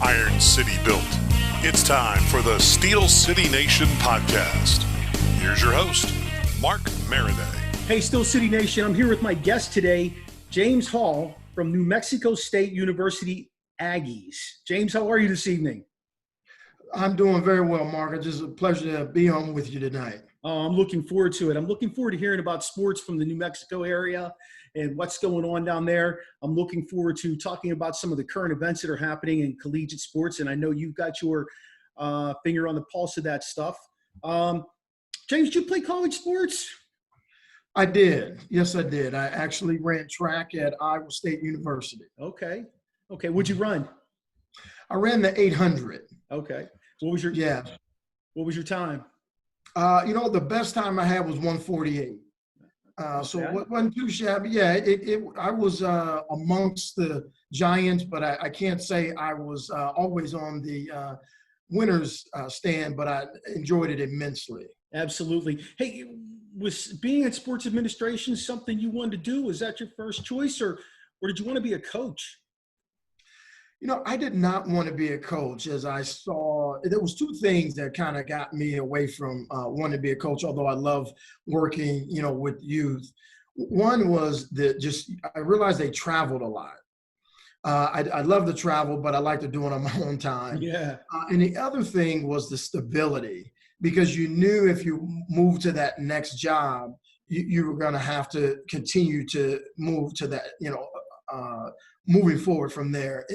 Iron City built. It's time for the Steel City Nation podcast. Here's your host, Mark Maradei. Hey, Steel City Nation. I'm here with my guest today, James Hall from New Mexico State University Aggies. James, how are you this evening? I'm doing very well, Mark. It's just a pleasure to be on with you tonight. I'm looking forward to it. I'm looking forward to hearing about sports from the New Mexico area and what's going on down there. I'm looking forward to talking about some of the current events that are happening in collegiate sports, and I know you've got your finger on the pulse of that stuff. James, did you play college sports? I did. Yes, I did. I actually ran track at Iowa State University. Okay. What'd you run? I ran the 800. Okay. What was your time? The best time I had was 148. So it wasn't too shabby. Yeah, I was amongst the giants, but I can't say I was always on the winner's stand, but I enjoyed it immensely. Absolutely. Hey, was being in sports administration something you wanted to do? Was that your first choice, or did you want to be a coach? I did not want to be a coach, as I saw there was two things that kind of got me away from wanting to be a coach, although I love working, with youth. One was I realized they traveled a lot. I love to travel, but I like to do it on my own time. Yeah. And the other thing was the stability, because you knew if you moved to that next job, you were going to have to continue to move to that, moving forward from there,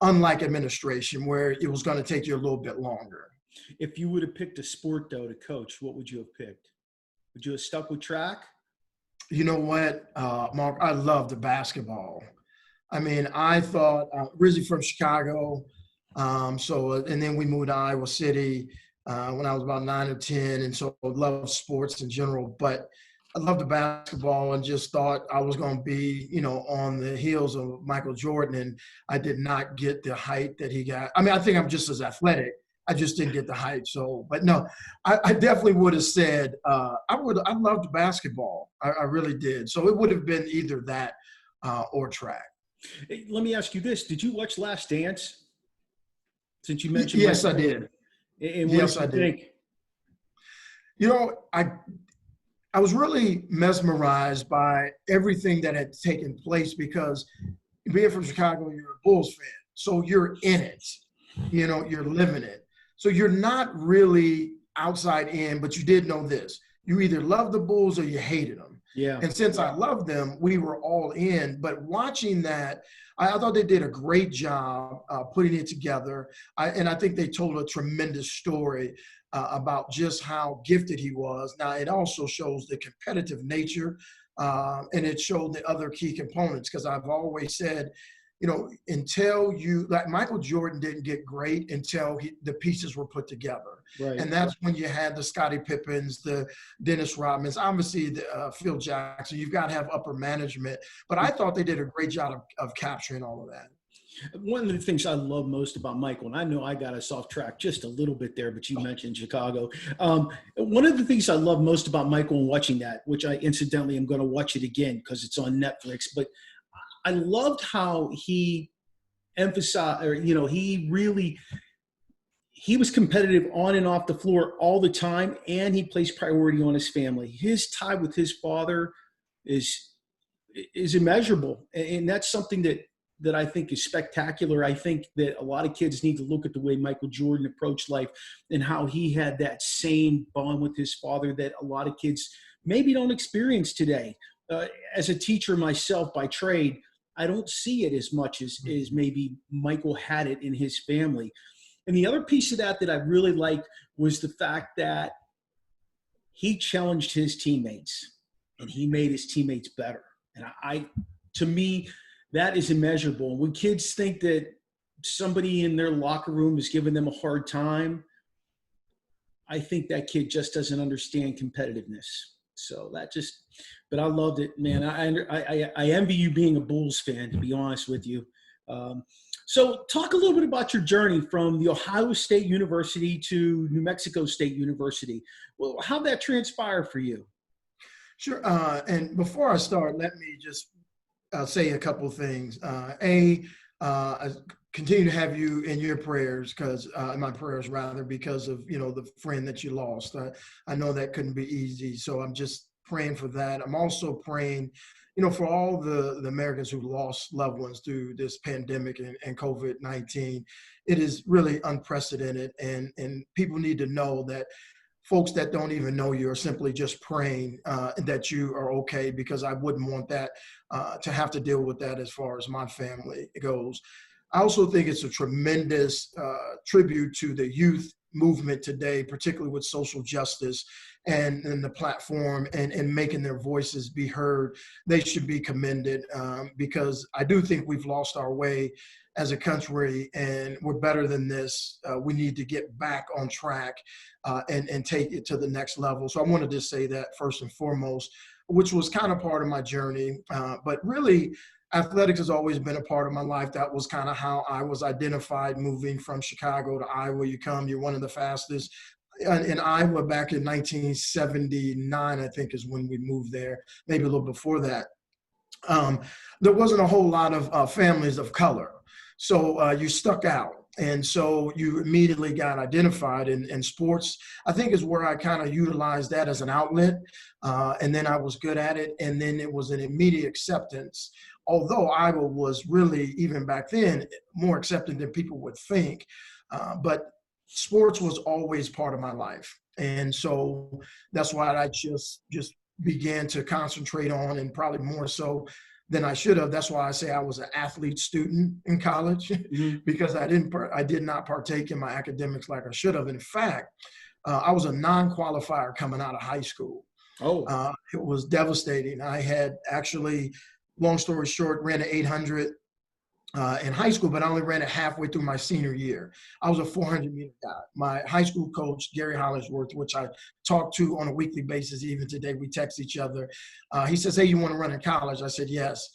unlike administration, where it was going to take you a little bit longer. If you would have picked a sport, though, to coach, what would you have picked? Would you have stuck with track? You know what, Mark, I love the basketball. I mean, I thought, originally from Chicago, and then we moved to Iowa City when I was about 9 or 10, and so I love sports in general, but I loved the basketball and just thought I was going to be, on the heels of Michael Jordan, and I did not get the height that he got. I mean, I think I'm just as athletic. I just didn't get the height. But no, I definitely would have said I loved basketball. I really did. So it would have been either that or track. Hey, let me ask you this. Did you watch Last Dance? Since you mentioned Yes, I did. And what did you think? I was really mesmerized by everything that had taken place, because being from Chicago, you're a Bulls fan. So you're in it, you're living it. So you're not really outside in, but you did know this. You either loved the Bulls or you hated them. Yeah. And since I loved them, we were all in. But watching that, I thought they did a great job putting it together. And I think they told a tremendous story about just how gifted he was. Now, it also shows the competitive nature, and it showed the other key components, because I've always said, until Michael Jordan didn't get great until the pieces were put together. Right. And that's when you had the Scottie Pippens, the Dennis Rodmans, obviously Phil Jackson. You've got to have upper management. But I thought they did a great job of capturing all of that. One of the things I love most about Michael, and I know I got us off track just a little bit there, but you mentioned Chicago. One of the things I love most about Michael and watching that, which I incidentally am going to watch it again because it's on Netflix, but I loved how he emphasized, he was competitive on and off the floor all the time, and he placed priority on his family. His tie with his father is immeasurable, and that's something that I think is spectacular. I think that a lot of kids need to look at the way Michael Jordan approached life and how he had that same bond with his father that a lot of kids maybe don't experience today. As a teacher myself by trade, I don't see it as much as maybe Michael had it in his family. And the other piece of that I really liked was the fact that he challenged his teammates and he made his teammates better. And to me, that is immeasurable. When kids think that somebody in their locker room is giving them a hard time, I think that kid just doesn't understand competitiveness. So but I loved it, man. I envy you being a Bulls fan, to be honest with you. So talk a little bit about your journey from the Ohio State University to New Mexico State University. Well, how'd that transpire for you? Sure. And before I start, let me just say a couple of things. continue to have you in your prayers, because my prayers rather, because of, the friend that you lost. I know that couldn't be easy. So I'm just praying for that. I'm also praying, for all the Americans who lost loved ones through this pandemic and COVID-19. It is really unprecedented. And people need to know that folks that don't even know you are simply just praying that you are okay, because I wouldn't want that to have to deal with that as far as my family goes. I also think it's a tremendous tribute to the youth movement today, particularly with social justice and the platform and making their voices be heard. They should be commended because I do think we've lost our way as a country, and we're better than this. We need to get back on track and take it to the next level. So I wanted to say that first and foremost, which was kind of part of my journey. But really, athletics has always been a part of my life. That was kind of how I was identified moving from Chicago to Iowa. You're one of the fastest. In Iowa back in 1979, I think is when we moved there, maybe a little before that. There wasn't a whole lot of families of color. So you stuck out. And so you immediately got identified in sports. I think is where I kind of utilized that as an outlet. And then I was good at it. And then it was an immediate acceptance. Although Iowa was really, even back then, more accepting than people would think. But sports was always part of my life. And so that's why I just began to concentrate on, and probably more so than I should have. That's why I say I was an athlete student in college, because I did not partake in my academics like I should have. In fact, I was a non-qualifier coming out of high school. It was devastating. I had actually, long story short, ran an 800 in high school, but I only ran it halfway through my senior year. I was a 400-meter guy. My high school coach, Gary Hollingsworth, which I talk to on a weekly basis, even today, we text each other. He says, "Hey, you want to run in college?" I said, "Yes."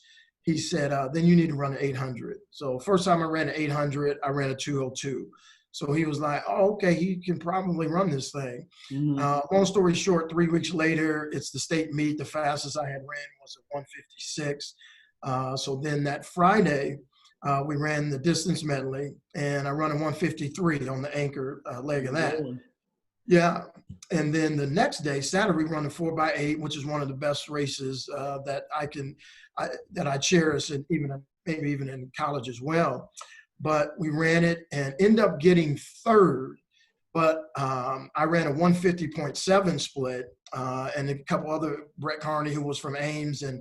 He said, "Then you need to run an 800. So first time I ran an 800, I ran a 202. So he was like, "Oh, okay, he can probably run this thing." Long story short, 3 weeks later, it's the state meet. The fastest I had ran was a 156. So then that Friday, we ran the distance medley, and I run a 153 on the anchor leg of that. Yeah. And then the next day, Saturday, we run a 4x8, which is one of the best races that I cherish, and maybe even in college as well. But we ran it and ended up getting third. But I ran a 150.7 split, and a couple other, Brett Carney, who was from Ames, and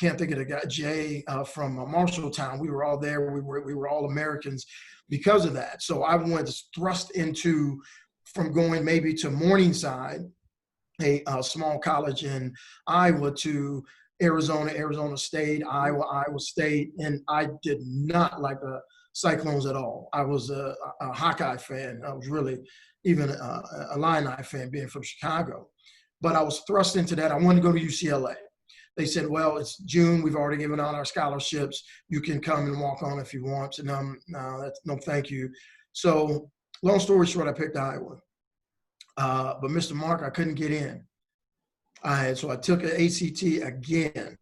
can't think of the guy, Jay from Marshalltown. We were all there. We were all Americans because of that. So I was thrust into, from going maybe to Morningside, a small college in Iowa, to Arizona State, Iowa State. And I did not like the Cyclones at all. I was a Hawkeye fan. I was really even a Illini fan, being from Chicago. But I was thrust into that. I wanted to go to UCLA. They said, "Well, it's June. We've already given out our scholarships. You can come and walk on if you want." And no, thank you. So long story short, I picked Iowa. But Mr. Mark, I couldn't get in. So I took an ACT again.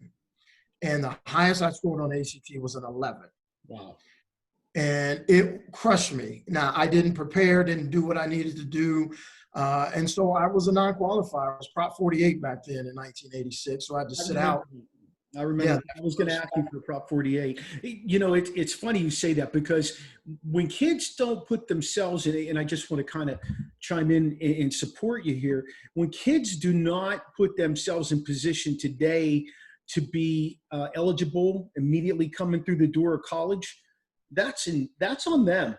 And the highest I scored on ACT was an 11. Wow. And it crushed me. Now, I didn't prepare, didn't do what I needed to do. And so I was a non-qualifier. I was Prop 48 back then in 1986. So I had to sit out. I remember. I was going to ask you for Prop 48. It's funny you say that, because when kids don't put themselves in it, and I just want to kind of chime in and support you here, when kids do not put themselves in position today to be eligible immediately coming through the door of college, that's on them.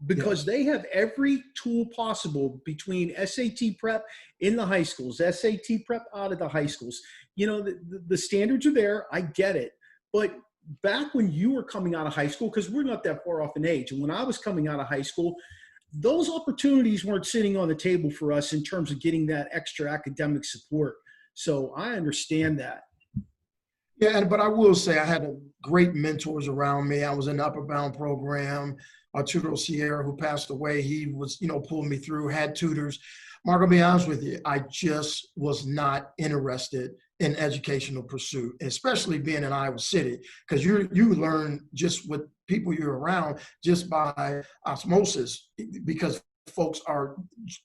Because they have every tool possible between SAT prep in the high schools, SAT prep out of the high schools. The standards are there. I get it. But back when you were coming out of high school, because we're not that far off in age, and when I was coming out of high school, those opportunities weren't sitting on the table for us in terms of getting that extra academic support. So I understand that. Yeah, but I will say I had great mentors around me. I was in the Upper Bound program. Arturo Sierra, who passed away, he was, pulling me through, had tutors. Mark, I'll be honest with you, I just was not interested in educational pursuit, especially being in Iowa City, because you learn just with people you're around just by osmosis, because folks are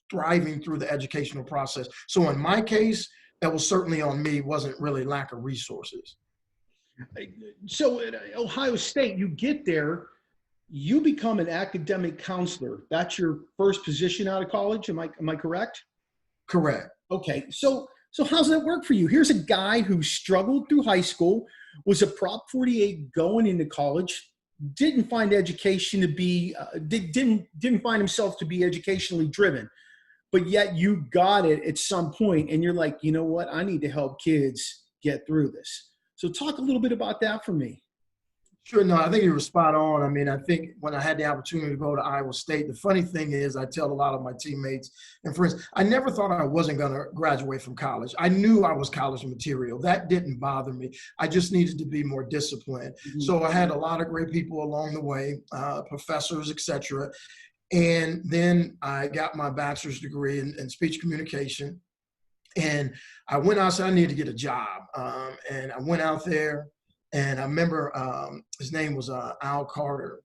thriving through the educational process. So in my case, that was certainly on me, wasn't really lack of resources. So at Ohio State, you get there, you become an academic counselor. That's your first position out of college. Am I correct? Correct. Okay. So how's that work for you? Here's a guy who struggled through high school, was a Prop 48 going into college, didn't find education to be, didn't find himself to be educationally driven, but yet you got it at some point and you're like, you know what? I need to help kids get through this. So talk a little bit about that for me. Sure. No, I think you were spot on. I mean, I think when I had the opportunity to go to Iowa State, the funny thing is I tell a lot of my teammates and friends, I never thought I wasn't going to graduate from college. I knew I was college material. That didn't bother me. I just needed to be more disciplined. Mm-hmm. So I had a lot of great people along the way, professors, et cetera. And then I got my bachelor's degree in speech communication. And I went out, so I needed to get a job. And I went out there. And I remember his name was Al Carter,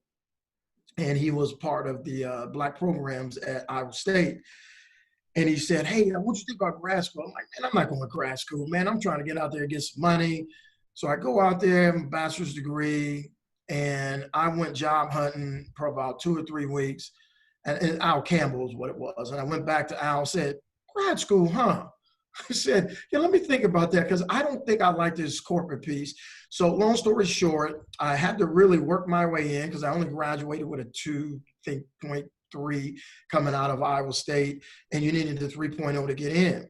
and he was part of the Black programs at Iowa State. And he said, hey, what do you think about grad school? I'm like, man, I'm not going to grad school, man. I'm trying to get out there and get some money. So I go out there, my bachelor's degree, and I went job hunting for about 2 or 3 weeks. And Al Campbell is what it was. And I went back to Al and said, grad school, huh? I said, yeah, let me think about that, because I don't think I like this corporate piece. So long story short, I had to really work my way in because I only graduated with a 2.3 coming out of Iowa State, and you needed a 3.0 to get in.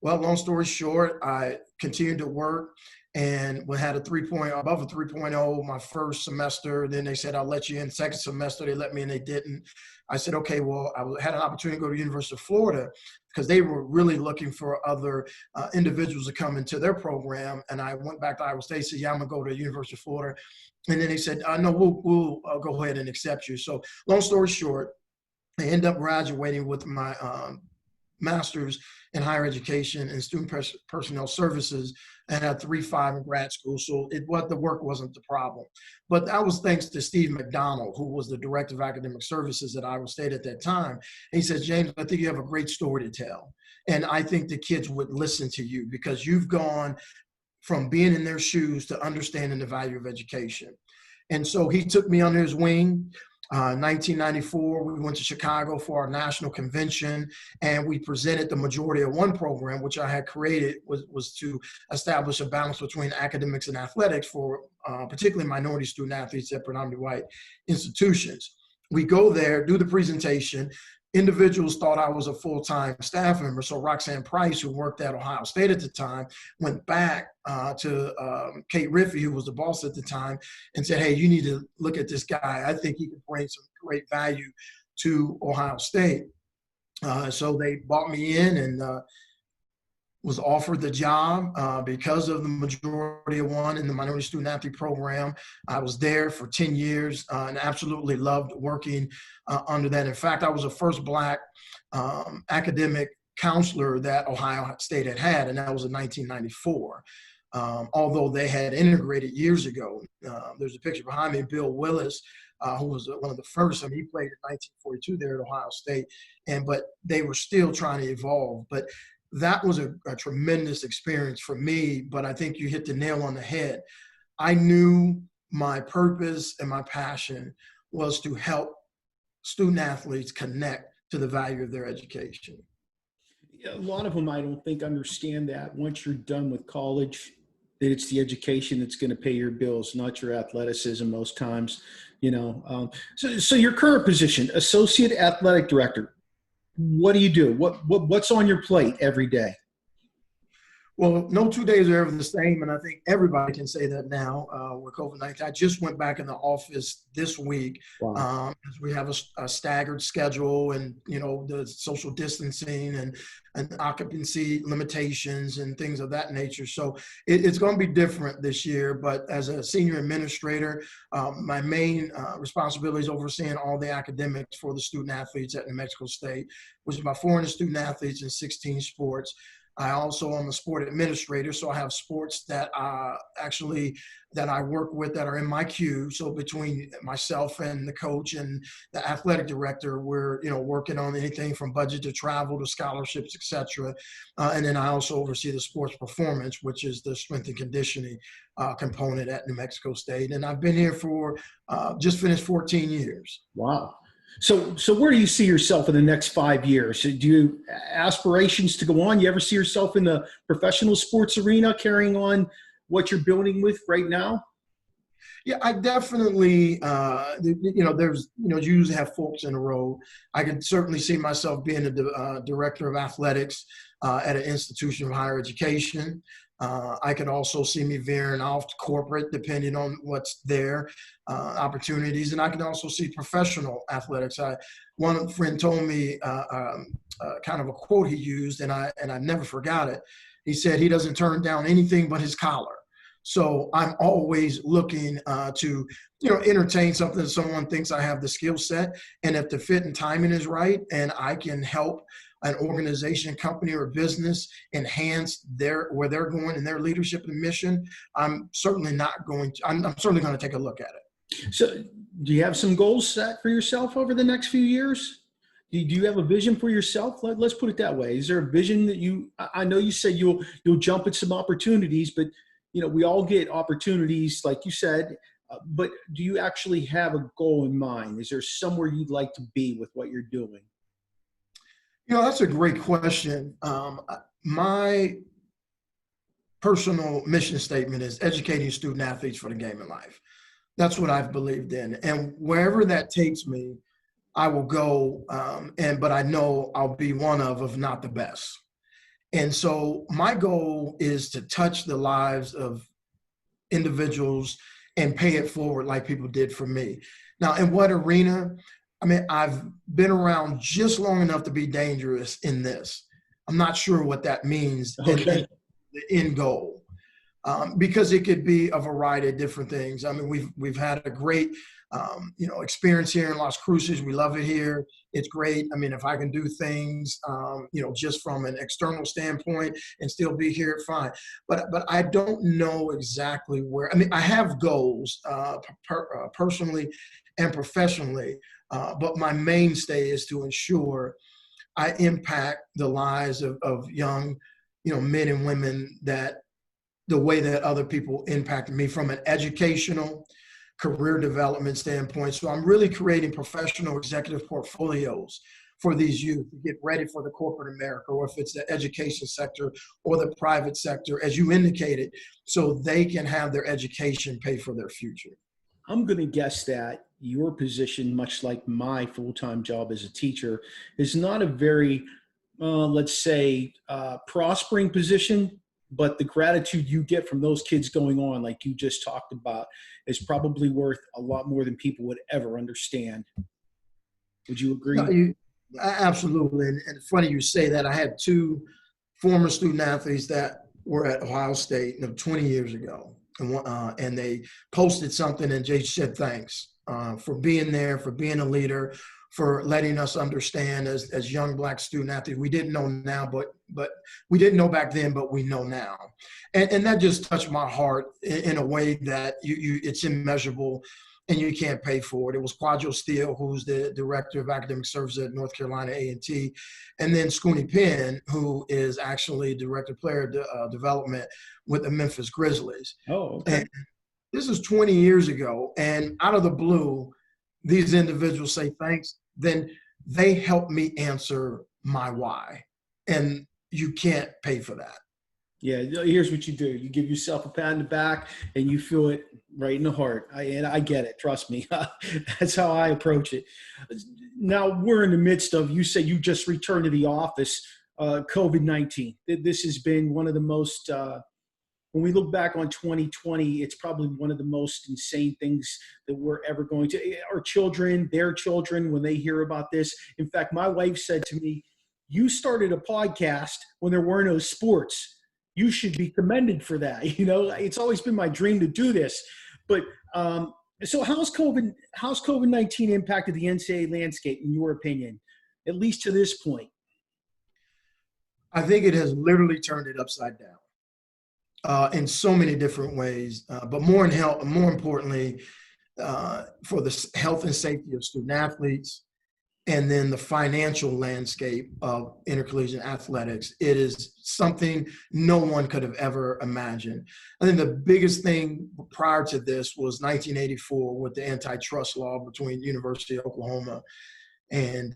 Well, long story short, I continued to work and we had a 3.0, above a 3.0 my first semester. Then they said, I'll let you in. Second semester, they let me in, they didn't. I said, okay, well, I had an opportunity to go to the University of Florida because they were really looking for other individuals to come into their program. And I went back to Iowa State, said, yeah, I'm gonna go to the University of Florida. And then they said, no, we'll go ahead and accept you. So long story short, I ended up graduating with my master's in higher education and student personnel services, and had 3.5 in grad school. So the work wasn't the problem. But that was thanks to Steve McDonald, who was the director of academic services at Iowa State at that time. And he says, James, I think you have a great story to tell. And I think the kids would listen to you because you've gone from being in their shoes to understanding the value of education. And so he took me under his wing. 1994, we went to Chicago for our national convention, and we presented the majority of one program, which I had created, was to establish a balance between academics and athletics for particularly minority student athletes at predominantly white institutions. We go there, do the presentation. Individuals thought I was a full-time staff member. So Roxanne Price, who worked at Ohio State at the time, went back to Kate Riffey, who was the boss at the time, and said, hey, you need to look at this guy. I think he can bring some great value to Ohio State. So they brought me in and was offered the job because of the majority of one in the minority student athlete program. I was there for 10 years and absolutely loved working under that. In fact, I was the first Black academic counselor that Ohio State had, and that was in 1994. Although they had integrated years ago. There's a picture behind me, Bill Willis, who was one of the first. I mean, he played in 1942 there at Ohio State, but they were still trying to evolve. But that was a tremendous experience for me, but I think you hit the nail on the head. I knew my purpose and my passion was to help student athletes connect to the value of their education. A lot of them, I don't think, understand that once you're done with college, that it's the education that's going to pay your bills, not your athleticism most times, So your current position, Associate Athletic Director, what do you do? What's on your plate every day? Well, no 2 days are ever the same, and I think everybody can say that now with COVID-19. I just went back in the office this week. Wow. As we have a staggered schedule, and the social distancing and occupancy limitations and things of that nature. So it's going to be different this year. But as a senior administrator, my main responsibility is overseeing all the academics for the student athletes at New Mexico State, which is about 400 student athletes in 16 sports. I also am a sport administrator, so I have sports that that I work with that are in my queue. So between myself and the coach and the athletic director, we're working on anything from budget to travel to scholarships, etc. And then I also oversee the sports performance, which is the strength and conditioning component at New Mexico State. And I've been here for just finished 14 years. Wow. So where do you see yourself in the next 5 years? Do you aspirations to go on? You ever see yourself in the professional sports arena carrying on what you're building with right now? Yeah, I definitely, there's, you usually have forks in the road. I could certainly see myself being a director of athletics at an institution of higher education. I could also see me veering off to corporate, depending on what's there, opportunities. And I can also see professional athletics. One friend told me kind of a quote he used, and I never forgot it. He said he doesn't turn down anything but his collar. So I'm always looking to, entertain something that someone thinks I have the skill set. And if the fit and timing is right and I can help an organization, company, or business enhance where they're going in their leadership and mission, I'm certainly going to take a look at it. So do you have some goals set for yourself over the next few years? Do you have a vision for yourself? Let's put it that way. Is there a vision that I know you said you'll jump at some opportunities, but we all get opportunities, like you said, but do you actually have a goal in mind? Is there somewhere you'd like to be with what you're doing? That's a great question. My personal mission statement is educating student athletes for the game of life. That's what I've believed in. And wherever that takes me, I will go. But I know I'll be one of not the best. And so my goal is to touch the lives of individuals and pay it forward like people did for me. Now, in what arena? I mean, I've been around just long enough to be dangerous in this. I'm not sure what that means. Okay. In the end goal, because it could be a variety of different things. I mean, we've had a great experience here in Las Cruces. We love it here. It's great. I mean, if I can do things, just from an external standpoint and still be here, fine. But I don't know exactly where. I mean, I have goals personally and professionally, but my mainstay is to ensure I impact the lives of young, men and women that the way that other people impacted me from an educational, career development standpoint. So I'm really creating professional executive portfolios for these youth to get ready for the corporate America, or if it's the education sector or the private sector, as you indicated, so they can have their education pay for their future. I'm going to guess that your position, much like my full-time job as a teacher, is not a very, prospering position, but the gratitude you get from those kids going on, like you just talked about, is probably worth a lot more than people would ever understand. Would you agree? No, absolutely. And it's funny you say that. I had two former student athletes that were at Ohio State 20 years ago. And they posted something and they said, thanks for being there, for being a leader, for letting us understand as young Black student athletes. We didn't know now, but we didn't know back then, but we know now. And that just touched my heart in a way that it's immeasurable and you can't pay for it. It was Quadro Steele, who's the director of academic services at North Carolina A&T, and then Scooney Penn, who is actually director of player development with the Memphis Grizzlies. Oh, okay. And this is 20 years ago, and out of the blue, these individuals say thanks. Then they help me answer my why, and you can't pay for that. Yeah, here's what you do. You give yourself a pat on the back and you feel it right in the heart. I get it. Trust me. That's how I approach it. Now we're in the midst of, you say you just returned to the office, COVID-19. This has been one of the most, when we look back on 2020, it's probably one of the most insane things that we're ever going to, our children, their children, when they hear about this. In fact, my wife said to me, you started a podcast when there were no sports. You should be commended for that. It's always been my dream to do this. But so how's COVID-19 impacted the NCAA landscape, in your opinion, at least to this point? I think it has literally turned it upside down in so many different ways, but more importantly, for the health and safety of student athletes, and then the financial landscape of intercollegiate athletics. It is something no one could have ever imagined. I think the biggest thing prior to this was 1984 with the antitrust law between University of Oklahoma and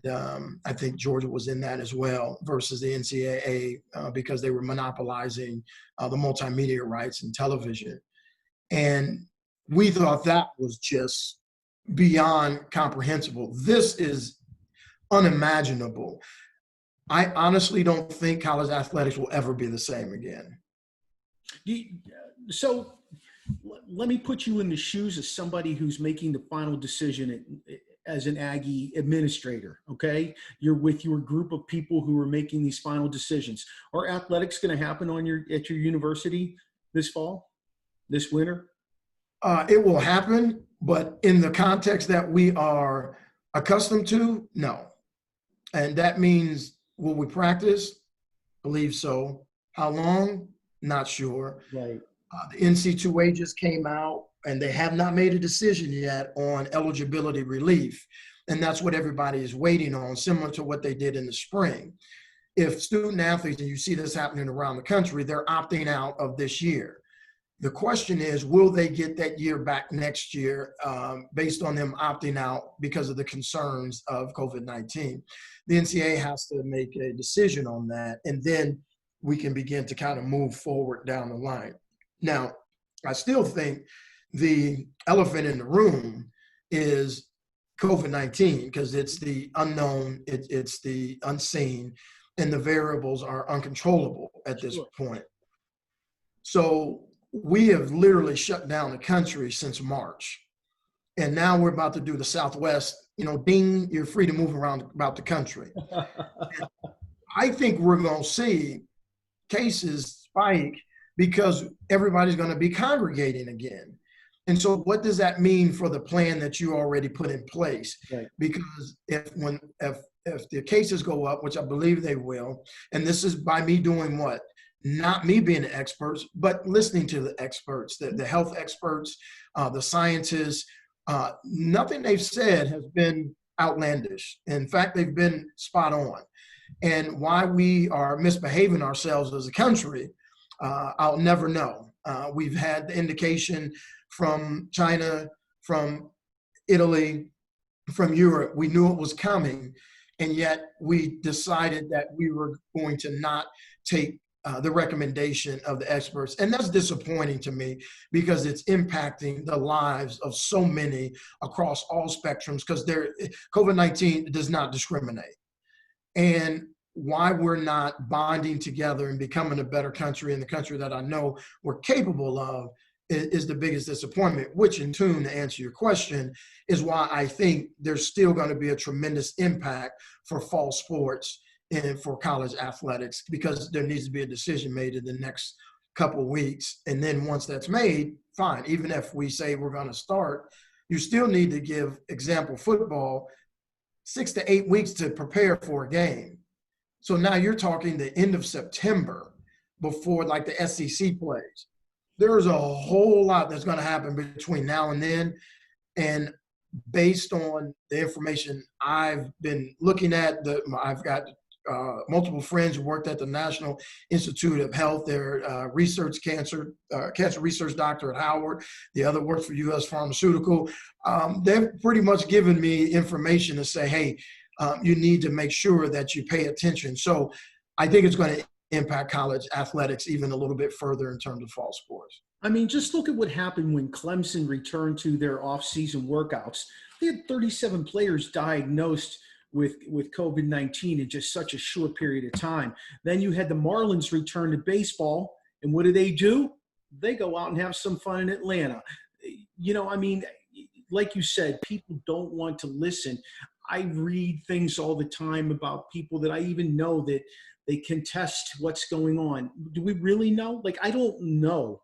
I think Georgia was in that as well, versus the NCAA because they were monopolizing the multimedia rights in television. And we thought that was just beyond comprehensible. This is unimaginable. I honestly don't think college athletics will ever be the same again. So let me put you in the shoes of somebody who's making the final decision as an Aggie administrator, okay? You're with your group of people who are making these final decisions. Are athletics going to happen at your university this fall, this winter? It will happen, but in the context that we are accustomed to, no. And that means, will we practice? Believe so. How long? Not sure. Right. The NC2A just came out, and they have not made a decision yet on eligibility relief. And that's what everybody is waiting on, similar to what they did in the spring. If student athletes, and you see this happening around the country, they're opting out of this year. The question is, will they get that year back next year based on them opting out because of the concerns of COVID-19? The NCAA has to make a decision on that, and then we can begin to kind of move forward down the line. Now, I still think the elephant in the room is COVID-19 because it's the unknown, it's the unseen, and the variables are uncontrollable at this point. So we have literally shut down the country since March. And now we're about to do the Southwest, ding, you're free to move around about the country. I think we're going to see cases spike because everybody's going to be congregating again. And so what does that mean for the plan that you already put in place? Right. Because if the cases go up, which I believe they will, and this is by me doing what? Not me being the experts, but listening to the experts, the health experts, the scientists. Nothing they've said has been outlandish. In fact, they've been spot on. And why we are misbehaving ourselves as a country, I'll never know. We've had the indication from China, from Italy, from Europe. We knew it was coming, and yet we decided that we were going to not take the recommendation of the experts. And that's disappointing to me because it's impacting the lives of so many across all spectrums because COVID-19 does not discriminate. And why we're not bonding together and becoming a better country, and the country that I know we're capable of, is the biggest disappointment, which in tune, to answer your question, is why I think there's still going to be a tremendous impact for fall sports and for college athletics, because there needs to be a decision made in the next couple of weeks. And then once that's made, fine. Even if we say we're going to start, you still need to give, example, football, 6 to 8 weeks to prepare for a game. So now you're talking the end of September before like the SEC plays. There's a whole lot that's going to happen between now and then. And based on the information I've been looking at, I've got multiple friends who worked at the National Institute of Health. They're cancer research doctor at Howard. The other works for U.S. Pharmaceutical. They've pretty much given me information to say, hey, you need to make sure that you pay attention. So I think it's going to impact college athletics even a little bit further in terms of fall sports. I mean, just look at what happened when Clemson returned to their off-season workouts. They had 37 players diagnosed with COVID-19 in just such a short period of time. Then you had the Marlins return to baseball, and what do? They go out and have some fun in Atlanta. I mean, like you said, people don't want to listen. I read things all the time about people that I even know that they contest what's going on. Do we really know? Like, I don't know.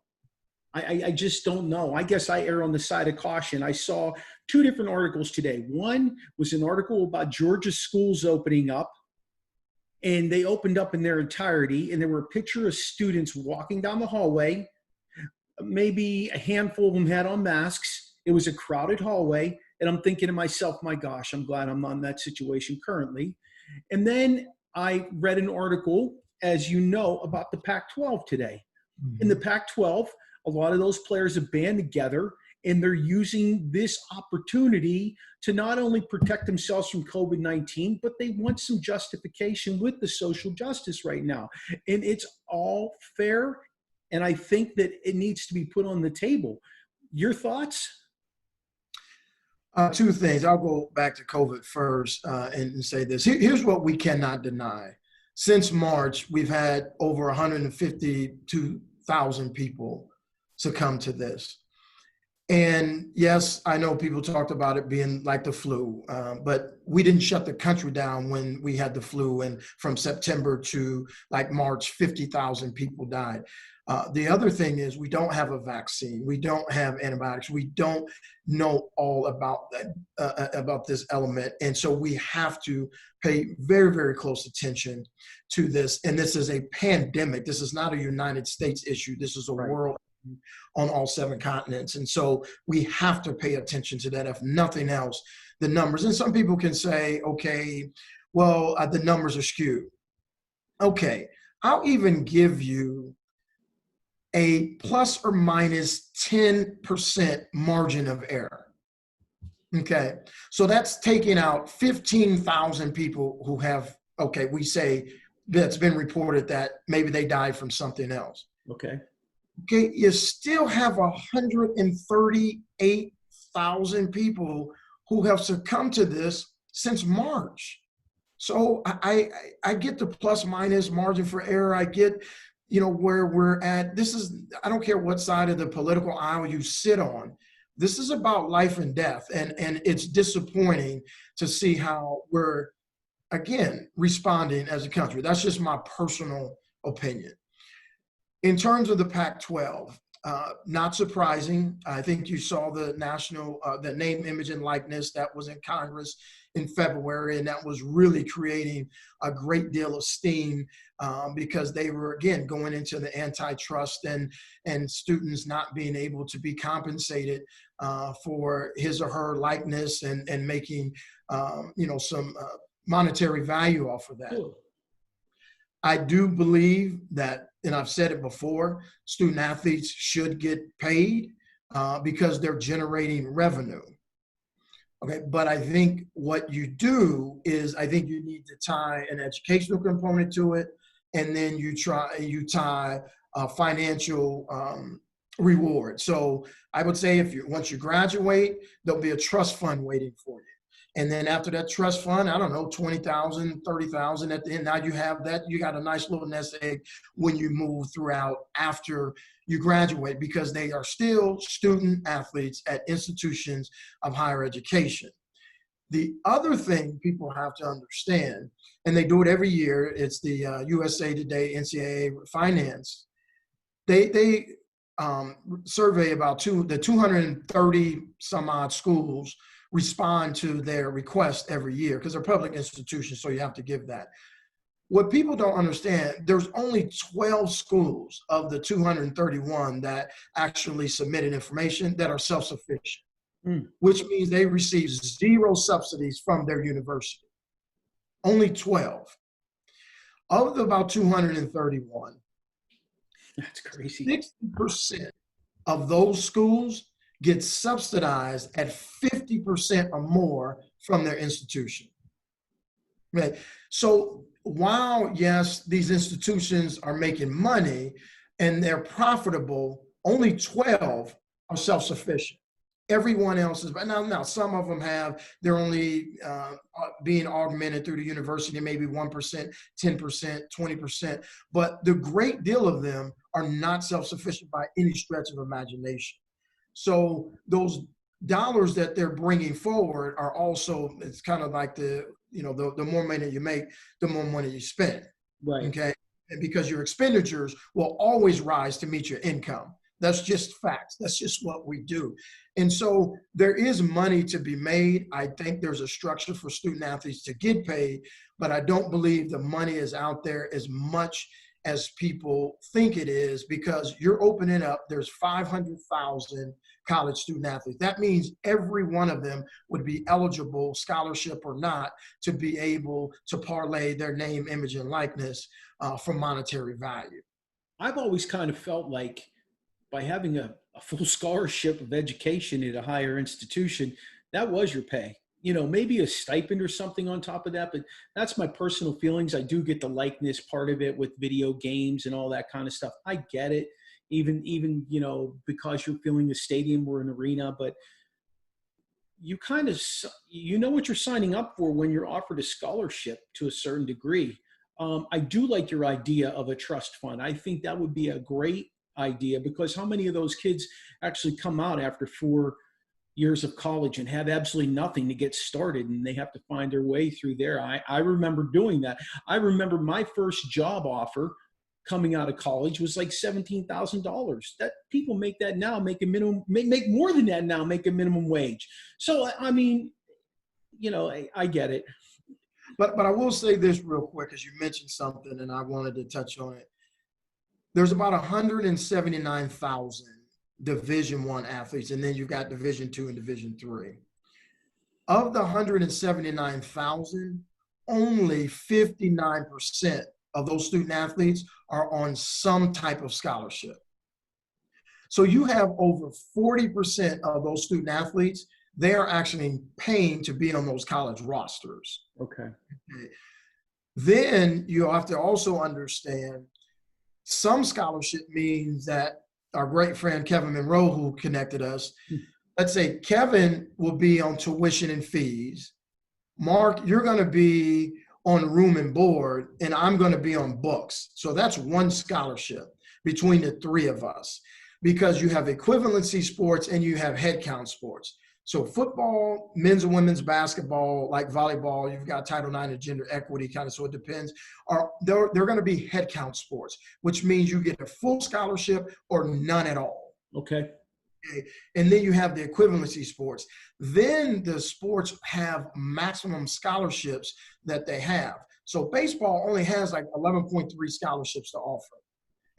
I just don't know. I guess I err on the side of caution. I saw 2 different articles today. One was an article about Georgia schools opening up, and they opened up in their entirety, and there were a picture of students walking down the hallway. Maybe a handful of them had on masks. It was a crowded hallway, and I'm thinking to myself, my gosh, I'm glad I'm not in that situation currently. And then I read an article, as you know, about the Pac-12 today. Mm-hmm. In the Pac-12, a lot of those players have band together, and they're using this opportunity to not only protect themselves from COVID-19, but they want some justification with the social justice right now. And it's all fair, and I think that it needs to be put on the table. Your thoughts? Two things. I'll go back to COVID first and say this. Here's what we cannot deny. Since March, we've had over 152,000 people succumb to this. And yes, I know people talked about it being like the flu, but we didn't shut the country down when we had the flu. And from September to like March, 50,000 people died. The other thing is we don't have a vaccine. We don't have antibiotics. We don't know all about that, about this element. And so we have to pay very, very close attention to this. And this is a pandemic. This is not a United States issue. This is a world on all 7 continents. And so we have to pay attention to that. If nothing else, the numbers. And some people can say, okay, well, the numbers are skewed. Okay, I'll even give you a plus or minus 10% margin of error. Okay, so that's taking out 15,000 people who have, okay, we say that's been reported that maybe they died from something else. Okay. Okay, you still have 138,000 people who have succumbed to this since March. So I get the plus minus margin for error. I get, where we're at. This is, I don't care what side of the political aisle you sit on. This is about life and death. And it's disappointing to see how we're, again, responding as a country. That's just my personal opinion. In terms of the Pac-12, not surprising. I think you saw the the name, image, and likeness that was in Congress in February, and that was really creating a great deal of steam because they were, again, going into the antitrust and students not being able to be compensated for his or her likeness and making, some monetary value off of that. Cool. I do believe that, and I've said it before, student athletes should get paid because they're generating revenue. Okay, but I think what you do is I think you need to tie an educational component to it, and then you tie a financial reward. So I would say once you graduate, there'll be a trust fund waiting for you. And then after that trust fund, I don't know, 20,000, 30,000 at the end. Now you have that, you got a nice little nest egg when you move throughout after you graduate, because they are still student athletes at institutions of higher education. The other thing people have to understand, and they do it every year, it's the USA Today NCAA Finance. They survey about the 230 some odd schools respond to their request every year because they're public institutions, so you have to give that. What people don't understand, there's only 12 schools of the 231 that actually submitted information that are self-sufficient, which means they receive 0 subsidies from their university. Only 12. Of the about 231, that's crazy. 60% of those schools get subsidized at 50% or more from their institution. Right. So while, yes, these institutions are making money and they're profitable, only 12 are self-sufficient. Everyone else is, but now some of them they're only being augmented through the university, maybe 1%, 10%, 20%. But the great deal of them are not self-sufficient by any stretch of imagination. So those dollars that they're bringing forward are also, it's kind of like the more money you make, the more money you spend. Right. Okay. And because your expenditures will always rise to meet your income. That's just facts. That's just what we do. And so there is money to be made. I think there's a structure for student athletes to get paid, but I don't believe the money is out there as much as people think it is, because you're opening up, there's 500,000 college student athletes. That means every one of them would be eligible, scholarship or not, to be able to parlay their name, image, and likeness for monetary value. I've always kind of felt like by having a full scholarship of education at a higher institution, that was your pay. You know, maybe a stipend or something on top of that, but that's my personal feelings. I do get the likeness part of it with video games and all that kind of stuff. I get it, even you know, because you're filling a stadium or an arena, but you kind of, you know what you're signing up for when you're offered a scholarship to a certain degree. I do like your idea of a trust fund. I think that would be a great idea, because how many of those kids actually come out after 4 years of college and have absolutely nothing to get started, and they have to find their way through there. I remember doing that. I remember my first job offer coming out of college was like $17,000. That people make that now, make a minimum, make more than that now, make a minimum wage. So, I mean, you know, I get it. But I will say this real quick, as you mentioned something, and I wanted to touch on it. There's about 179,000 Division I athletes, and then you've got Division II and Division III. Of the 179,000, only 59% of those student athletes are on some type of scholarship. So you have over 40% of those student athletes, they are actually paying to be on those college rosters. Okay. Then you have to also understand, some scholarship means that our great friend Kevin Monroe, who connected us, let's say Kevin will be on tuition and fees. Mark, you're going to be on room and board, and I'm going to be on books. So that's one scholarship between the three of us, because you have equivalency sports and you have head count sports. So football, men's and women's basketball, like volleyball, you've got Title IX and gender equity kind of, so it depends. They're going to be head count sports, which means you get a full scholarship or none at all. Okay. And then you have the equivalency sports. Then the sports have maximum scholarships that they have. So baseball only has like 11.3 scholarships to offer.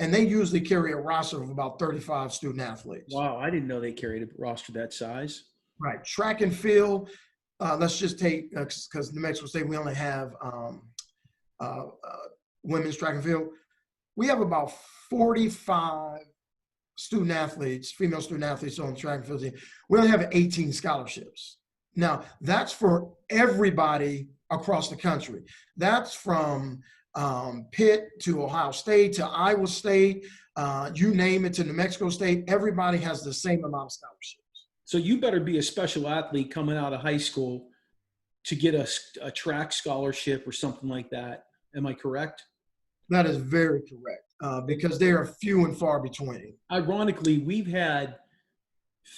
And they usually carry a roster of about 35 student athletes. Wow, I didn't know they carried a roster that size. Right. Track and field, let's just take, because New Mexico State, we only have women's track and field. We have about 45 student athletes, female student athletes on the track and field team. We only have 18 scholarships. Now, that's for everybody across the country. That's from Pitt to Ohio State to Iowa State, you name it, to New Mexico State. Everybody has the same amount of scholarships. So you better be a special athlete coming out of high school to get a track scholarship or something like that. Am I correct? That is very correct, because they are few and far between. Ironically, we've had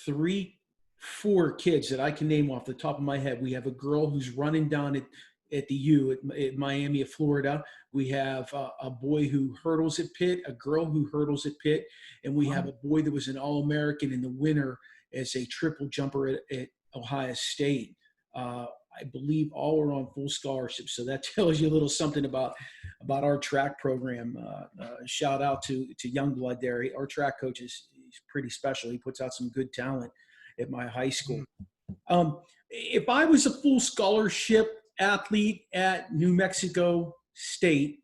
4 kids that I can name off the top of my head. We have a girl who's running down at the U at Miami of Florida. We have a boy who hurdles at Pitt, a girl who hurdles at Pitt, and we have a boy that was an All-American in the winter as a triple jumper at Ohio State. I believe all are on full scholarships. So that tells you a little something about our track program. Shout out to Youngblood there. Our track coach he's pretty special. He puts out some good talent at my high school. If I was a full scholarship athlete at New Mexico State,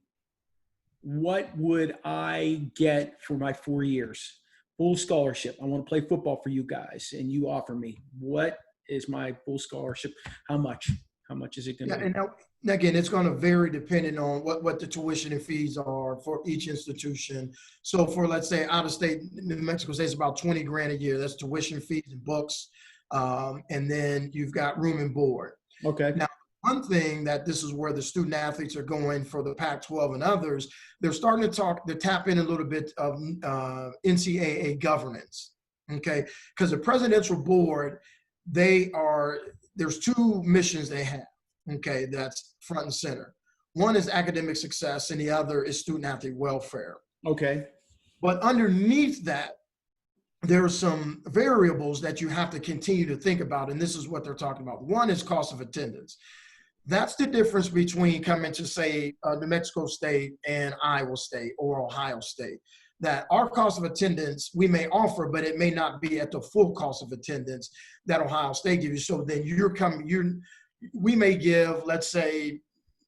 what would I get for my 4 years? Full scholarship. I want to play football for you guys, and you offer me. What is my full scholarship? How much? How much is it going to be? And now, again, it's going to vary depending on what the tuition and fees are for each institution. So for, let's say, out of state, New Mexico State, it's about $20,000 a year. That's tuition, fees, and books. And then you've got room and board. Okay. Now, one thing that this is where the student athletes are going for the Pac-12 and others, they're starting to tap in a little bit of NCAA governance, okay? Because the presidential board, there's 2 missions they have, okay, that's front and center. One is academic success, and the other is student athlete welfare. Okay. But underneath that, there are some variables that you have to continue to think about, and this is what they're talking about. One is cost of attendance. That's the difference between coming to, say, New Mexico State and Iowa State or Ohio State. That our cost of attendance we may offer, but it may not be at the full cost of attendance that Ohio State gives you. So then we may give, let's say,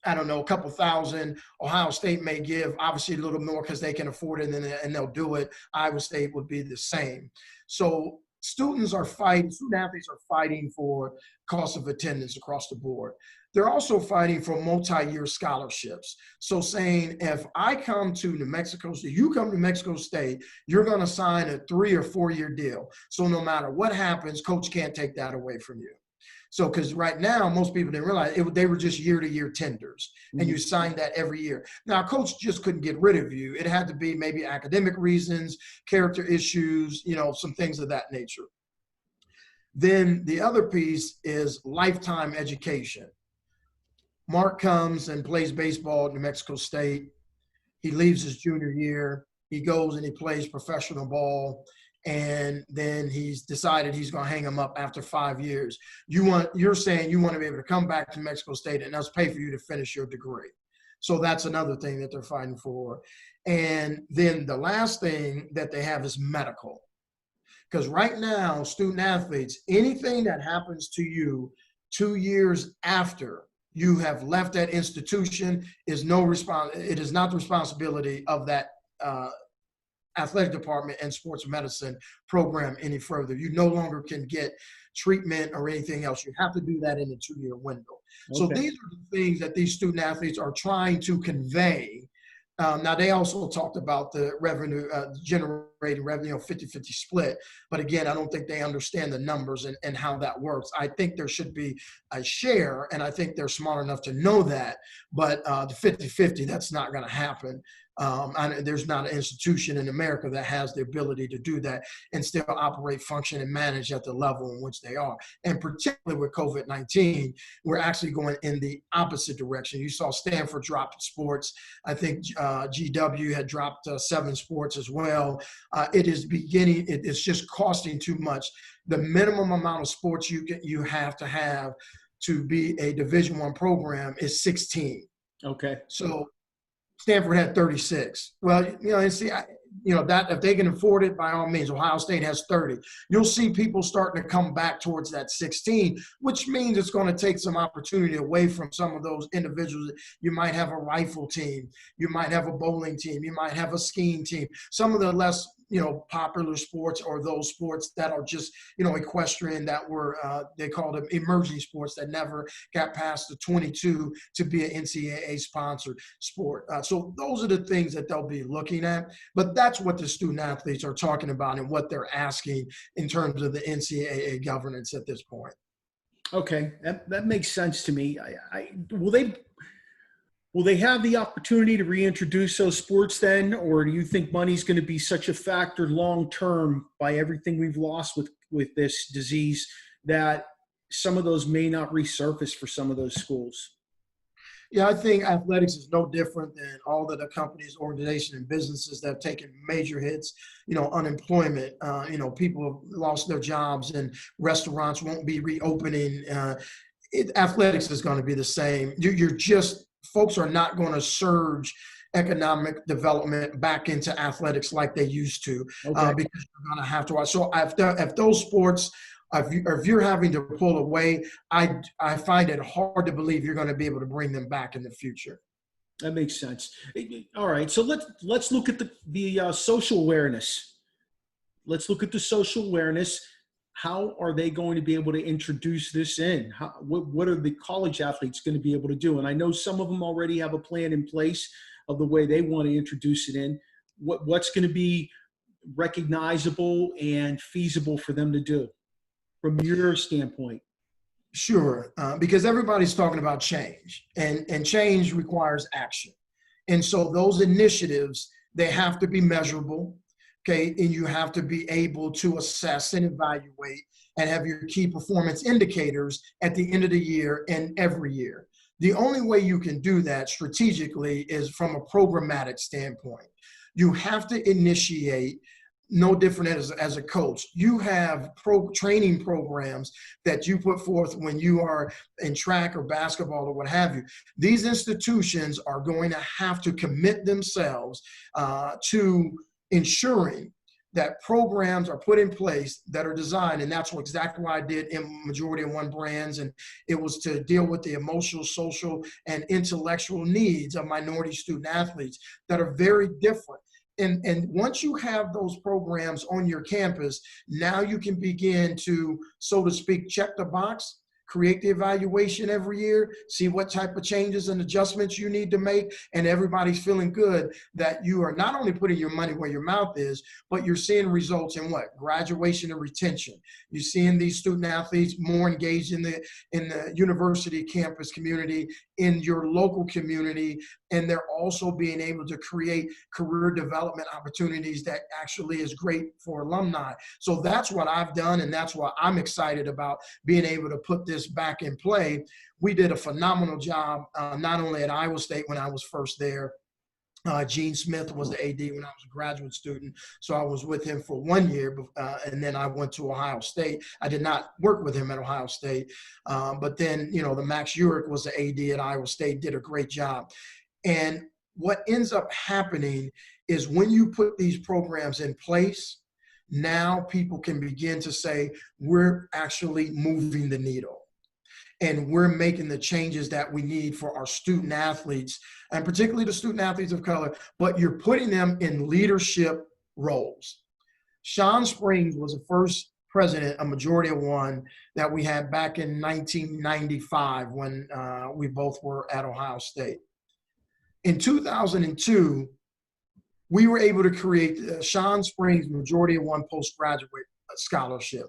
I don't know, a couple thousand. Ohio State may give obviously a little more because they can afford it and they'll do it. Iowa State would be the same. So student athletes are fighting for cost of attendance across the board. They're also fighting for multi-year scholarships. So saying, if I come to New Mexico State, you come to New Mexico State, you're going to sign a 3 or 4 year deal. So no matter what happens, coach can't take that away from you. So, because right now, most people didn't realize they were just year-to-year tenders, and you signed that every year. Now, coach just couldn't get rid of you. It had to be maybe academic reasons, character issues, some things of that nature. Then the other piece is lifetime education. Mark comes and plays baseball at New Mexico State. He leaves his junior year. He goes and he plays professional ball. And then he's decided he's going to hang him up after 5 years. You're saying you want to be able to come back to Mexico State and us pay for you to finish your degree. So that's another thing that they're fighting for. And then the last thing that they have is medical. Because right now, student athletes, anything that happens to you 2 years after you have left that institution it is not the responsibility of that athletic department and sports medicine program any further. You no longer can get treatment or anything else. You have to do that in a 2-year window. Okay. So these are the things that these student athletes are trying to convey. Now, they also talked about the revenue, generating revenue, 50-50 split. But again, I don't think they understand the numbers and how that works. I think there should be a share, and I think they're smart enough to know that. But the 50-50, that's not going to happen. There's not an institution in America that has the ability to do that and still operate, function, and manage at the level in which they are. And particularly with COVID-19, we're actually going in the opposite direction. You saw Stanford drop sports. I think GW had dropped 7 sports as well. It's just costing too much. The minimum amount of sports you have to be a Division I program is 16. Okay. So Stanford had 36. Well, that if they can afford it, by all means. Ohio State has 30. You'll see people starting to come back towards that 16, which means it's going to take some opportunity away from some of those individuals. You might have a rifle team. You might have a bowling team. You might have a skiing team. Some of the less popular sports, or those sports that are just, equestrian, that were, they called them emerging sports that never got past the 22 to be an NCAA sponsored sport. So those are the things that they'll be looking at. But that's what the student athletes are talking about and what they're asking in terms of the NCAA governance at this point. Okay, that makes sense to me. Will they have the opportunity to reintroduce those sports then, or do you think money's going to be such a factor long-term by everything we've lost with this disease that some of those may not resurface for some of those schools? Yeah, I think athletics is no different than all of the companies, organizations, and businesses that have taken major hits. Unemployment, people have lost their jobs, and restaurants won't be reopening. Athletics is going to be the same. Folks are not going to surge economic development back into athletics like they used to, because you're going to have to watch. So if those sports, if you're having to pull away, I find it hard to believe you're going to be able to bring them back in the future. That makes sense. All right, so let's look at the social awareness. Let's look at the social awareness. How are they going to be able to introduce this in? What are the college athletes going to be able to do? And I know some of them already have a plan in place of the way they want to introduce it in. What's going to be recognizable and feasible for them to do from your standpoint? Sure, because everybody's talking about change, and change requires action. And so those initiatives, they have to be measurable. Okay, and you have to be able to assess and evaluate and have your key performance indicators at the end of the year and every year. The only way you can do that strategically is from a programmatic standpoint. You have to initiate no different as a coach. You have training programs that you put forth when you are in track or basketball or what have you. These institutions are going to have to commit themselves to ensuring that programs are put in place that are designed, and that's exactly what I did in Majority of One brands, and it was to deal with the emotional, social, and intellectual needs of minority student athletes that are very different. And once you have those programs on your campus, now you can begin to, so to speak, check the box, create the evaluation every year, see what type of changes and adjustments you need to make, and everybody's feeling good that you are not only putting your money where your mouth is, but you're seeing results in what? Graduation and retention. You're seeing these student athletes more engaged in the university campus community, in your local community, and they're also being able to create career development opportunities that actually is great for alumni. So that's what I've done, and that's what I'm excited about, being able to put this back in play. We did a phenomenal job, not only at Iowa State when I was first there. Gene Smith was the AD when I was a graduate student, so I was with him for 1 year, and then I went to Ohio State. I did not work with him at Ohio State, but then, the Max Urick was the AD at Iowa State, did a great job. And what ends up happening is when you put these programs in place, now people can begin to say, we're actually moving the needle. And we're making the changes that we need for our student athletes, and particularly the student athletes of color, but you're putting them in leadership roles. Sean Springs was the first president of Majority of One that we had back in 1995 when we both were at Ohio State. In 2002, we were able to create Sean Springs Majority of One postgraduate scholarship.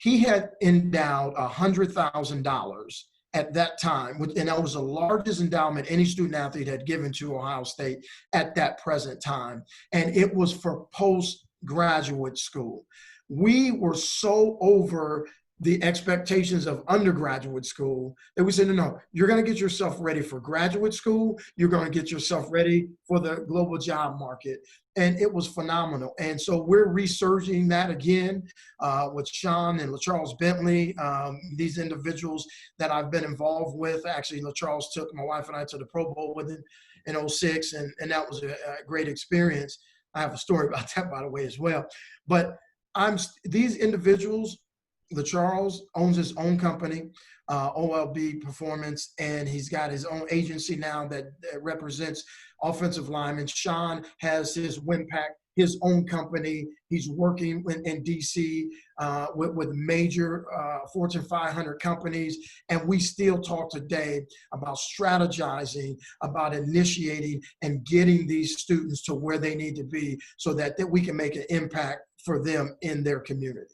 He had endowed $100,000 at that time, and that was the largest endowment any student athlete had given to Ohio State at that present time. And it was for postgraduate school. We were so over the expectations of undergraduate school that we said, no, you're going to get yourself ready for graduate school. You're going to get yourself ready for the global job market. And it was phenomenal. And so we're resurging that again with Sean and LaCharles Bentley, these individuals that I've been involved with. Actually, LaCharles took my wife and I to the Pro Bowl with him in 2006, and that was a great experience. I have a story about that, by the way, as well. But these individuals, LaCharles owns his own company, OLB Performance, and he's got his own agency now that represents offensive linemen. Sean has his WinPack, his own company. He's working in D.C. With major Fortune 500 companies, and we still talk today about strategizing, about initiating and getting these students to where they need to be so that we can make an impact for them in their communities.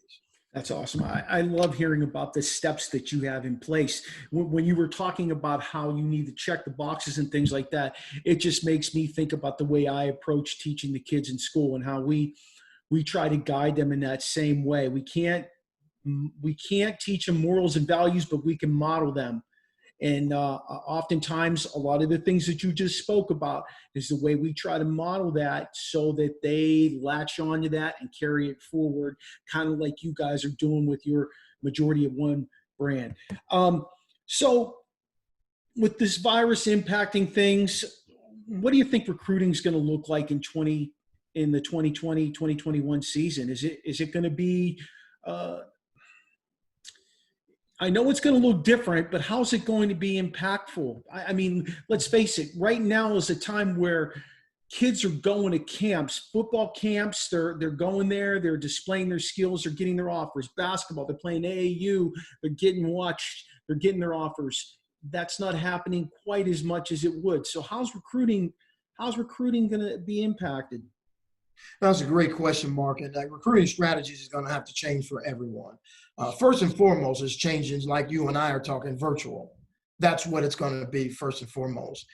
That's awesome. I love hearing about the steps that you have in place. When you were talking about how you need to check the boxes and things like that, it just makes me think about the way I approach teaching the kids in school and how we try to guide them in that same way. We can't teach them morals and values, but we can model them. And oftentimes, a lot of the things that you just spoke about is the way we try to model that so that they latch on to that and carry it forward, kind of like you guys are doing with your Majority of One brand. So with this virus impacting things, what do you think recruiting is going to look like in the 2020-2021 season? Is it going to be I know it's going to look different, but how's it going to be impactful? I mean, let's face it, right now is a time where kids are going to camps, football camps, they're going there, they're displaying their skills, they're getting their offers. Basketball, they're playing AAU, they're getting watched, they're getting their offers. That's not happening quite as much as it would. So how's recruiting going to be impacted? That's a great question, Mark. And recruiting strategies is going to have to change for everyone. First and foremost is changing, like you and I are talking, virtual. That's what it's going to be first and foremost.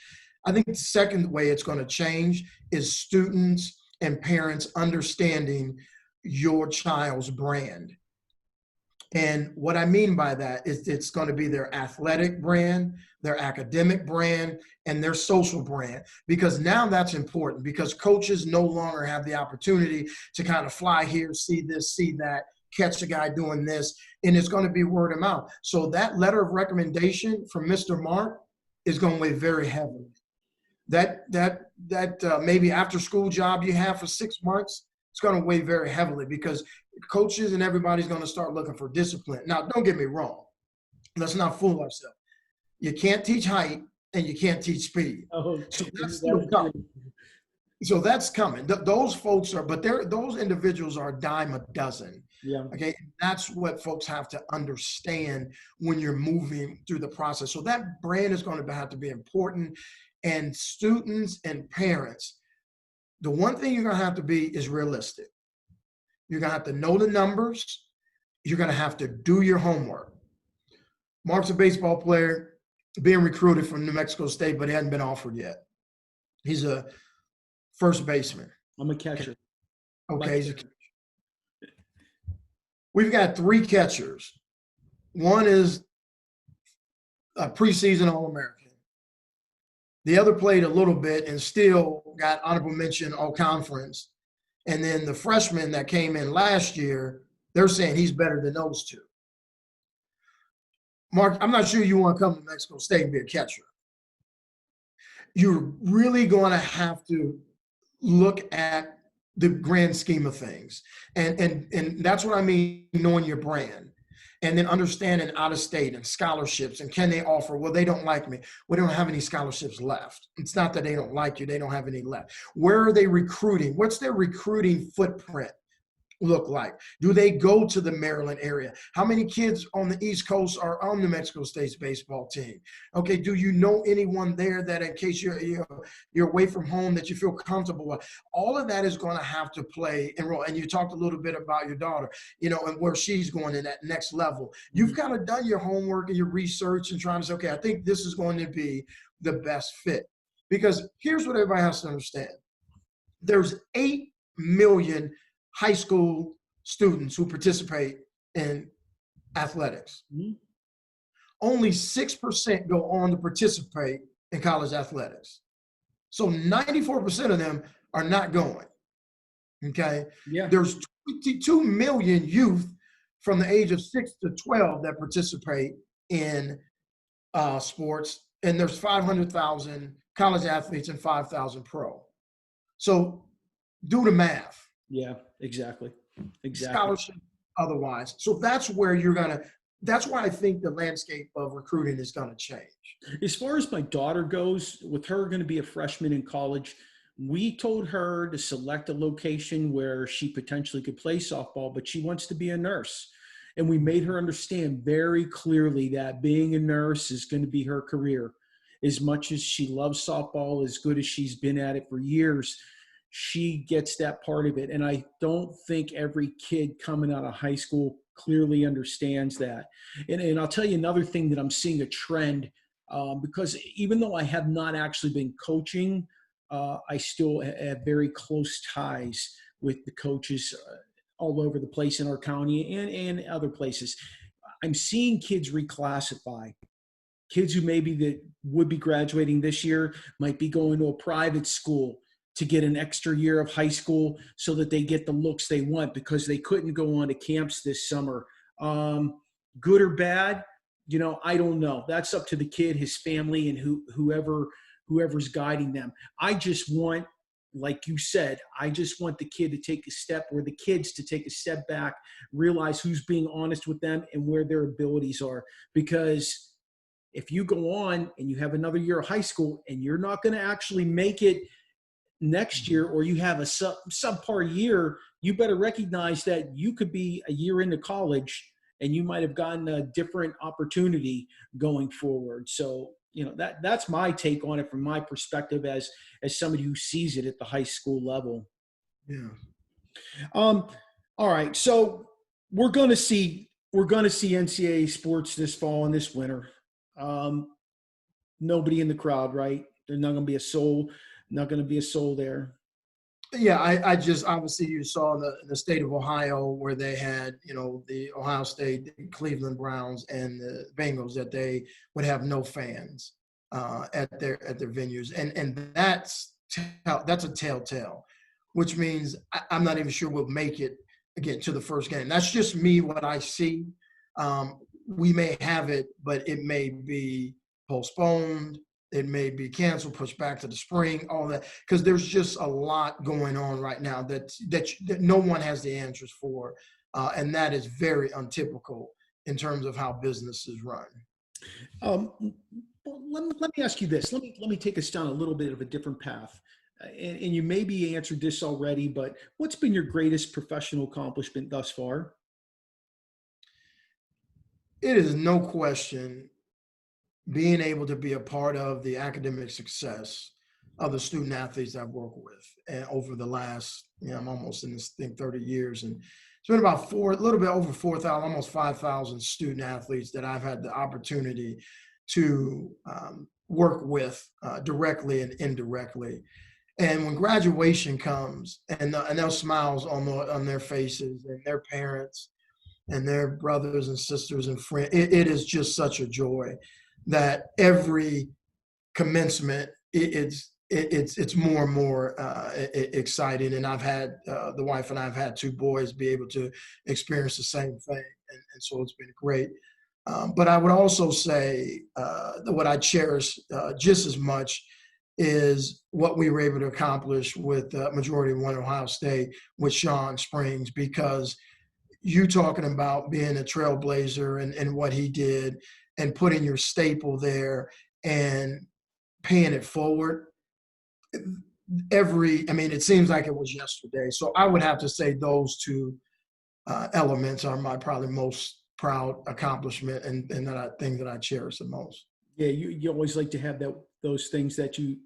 I think the second way it's going to change is students and parents understanding your child's brand. And what I mean by that is it's going to be their athletic brand, their academic brand, and their social brand. Because now that's important, because coaches no longer have the opportunity to kind of fly here, see this, see that, catch a guy doing this, and it's going to be word of mouth. So that letter of recommendation from Mr. Mark is going to weigh very heavily. That maybe after school job you have for 6 months, it's going to weigh very heavily, because coaches and everybody's going to start looking for discipline. Now, don't get me wrong. Let's not fool ourselves. You can't teach height and you can't teach speed. Oh, so that's still coming. So that's coming. Those folks are, but those individuals are a dime a dozen. Yeah. Okay. That's what folks have to understand when you're moving through the process. So that brand is going to have to be important. And students and parents, the one thing you're going to have to be is realistic. You're going to have to know the numbers. You're going to have to do your homework. Mark's a baseball player being recruited from New Mexico State, but he hasn't been offered yet. He's a first baseman. I'm a catcher. Okay. We've got 3 catchers. One is a preseason All-American. The other played a little bit and still got honorable mention All-Conference. And then the freshman that came in last year, they're saying he's better than those 2. Mark, I'm not sure you want to come to Mexico State and be a catcher. You're really going to have to look at the grand scheme of things. And that's what I mean, knowing your brand. And then understanding out of state and scholarships, and can they offer? Well, they don't like me. We don't have any scholarships left. It's not that they don't like you. They don't have any left. Where are they recruiting? What's their recruiting footprint look like? Do they go to the Maryland area? How many kids on the East Coast are on New Mexico State's baseball team? Okay, do you know anyone there that, in case you're away from home, that you feel comfortable with? All of that is going to have to play and role. And you talked a little bit about your daughter, and where she's going in that next level. You've kind of done your homework and your research and trying to say, okay, I think this is going to be the best fit. Because here's what everybody has to understand. There's 8 million high school students who participate in athletics. Mm-hmm. Only 6% go on to participate in college athletics. So 94% of them are not going. Okay. Yeah. There's 22 million youth from the age of 6 to 12 that participate in sports, and there's 500,000 college athletes and 5,000 pro. So do the math. Yeah, exactly. Scholarship otherwise. So that's where that's why I think the landscape of recruiting is going to change. As far as my daughter goes, with her going to be a freshman in college, we told her to select a location where she potentially could play softball, but she wants to be a nurse. And we made her understand very clearly that being a nurse is going to be her career. As much as she loves softball, as good as she's been at it for years, she gets that part of it. And I don't think every kid coming out of high school clearly understands that. And I'll tell you another thing that I'm seeing a trend, because even though I have not actually been coaching, I still have very close ties with the coaches all over the place in our county and other places. I'm seeing kids reclassify. Kids who maybe that would be graduating this year might be going to a private school to get an extra year of high school so that they get the looks they want because they couldn't go on to camps this summer. Good or bad, I don't know. That's up to the kid, his family, and whoever's guiding them. I just want, like you said, I just want the kids to take a step back, realize who's being honest with them and where their abilities are. Because if you go on and you have another year of high school and you're not going to actually make it next year, or you have a subpar year, you better recognize that you could be a year into college and you might have gotten a different opportunity going forward. So, that's my take on it from my perspective as somebody who sees it at the high school level. Yeah. All right. So we're going to see NCAA sports this fall and this winter. Nobody in the crowd, right? There's not going to be a soul. Not going to be a soul there. Yeah, I just obviously you saw in the state of Ohio where they had, the Ohio State, the Cleveland Browns, and the Bengals that they would have no fans at their venues, and that's a telltale, which means I'm not even sure we'll make it again to the first game. That's just me what I see. We may have it, but it may be postponed. It may be canceled, pushed back to the spring, all that, because there's just a lot going on right now that no one has the answers for, and that is very untypical in terms of how businesses run. Well, let me ask you this. Let me take us down a little bit of a different path. And you maybe answered this already, but what's been your greatest professional accomplishment thus far? It is no question being able to be a part of the academic success of the student athletes I've worked with, and over the last, I'm almost in this thing 30 years, and it's been about a little bit over 4,000, almost 5,000 student athletes that I've had the opportunity to work with directly and indirectly. And when graduation comes and those smiles on their faces and their parents and their brothers and sisters and friends, it is just such a joy that every commencement it's more and more exciting. And I've had the wife and I've had two boys be able to experience the same thing, and so it's been great. But I would also say that what I cherish just as much is what we were able to accomplish with Majority One Ohio State with Sean Springs, because you talking about being a trailblazer and what he did and putting your staple there and paying it forward. It seems like it was yesterday. So I would have to say those two elements are my probably most proud accomplishment and thing that I cherish the most. Yeah, you always like to have those things that you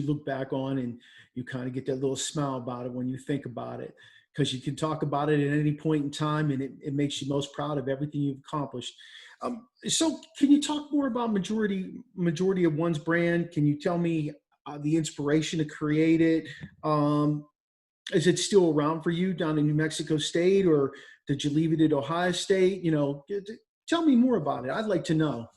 look back on and you kind of get that little smile about it when you think about it, because you can talk about it at any point in time and it makes you most proud of everything you've accomplished. So can you talk more about Majority of One's brand? Can you tell me the inspiration to create it? Is it still around for you down in New Mexico State, or did you leave it at Ohio State? Tell me more about it. I'd like to know.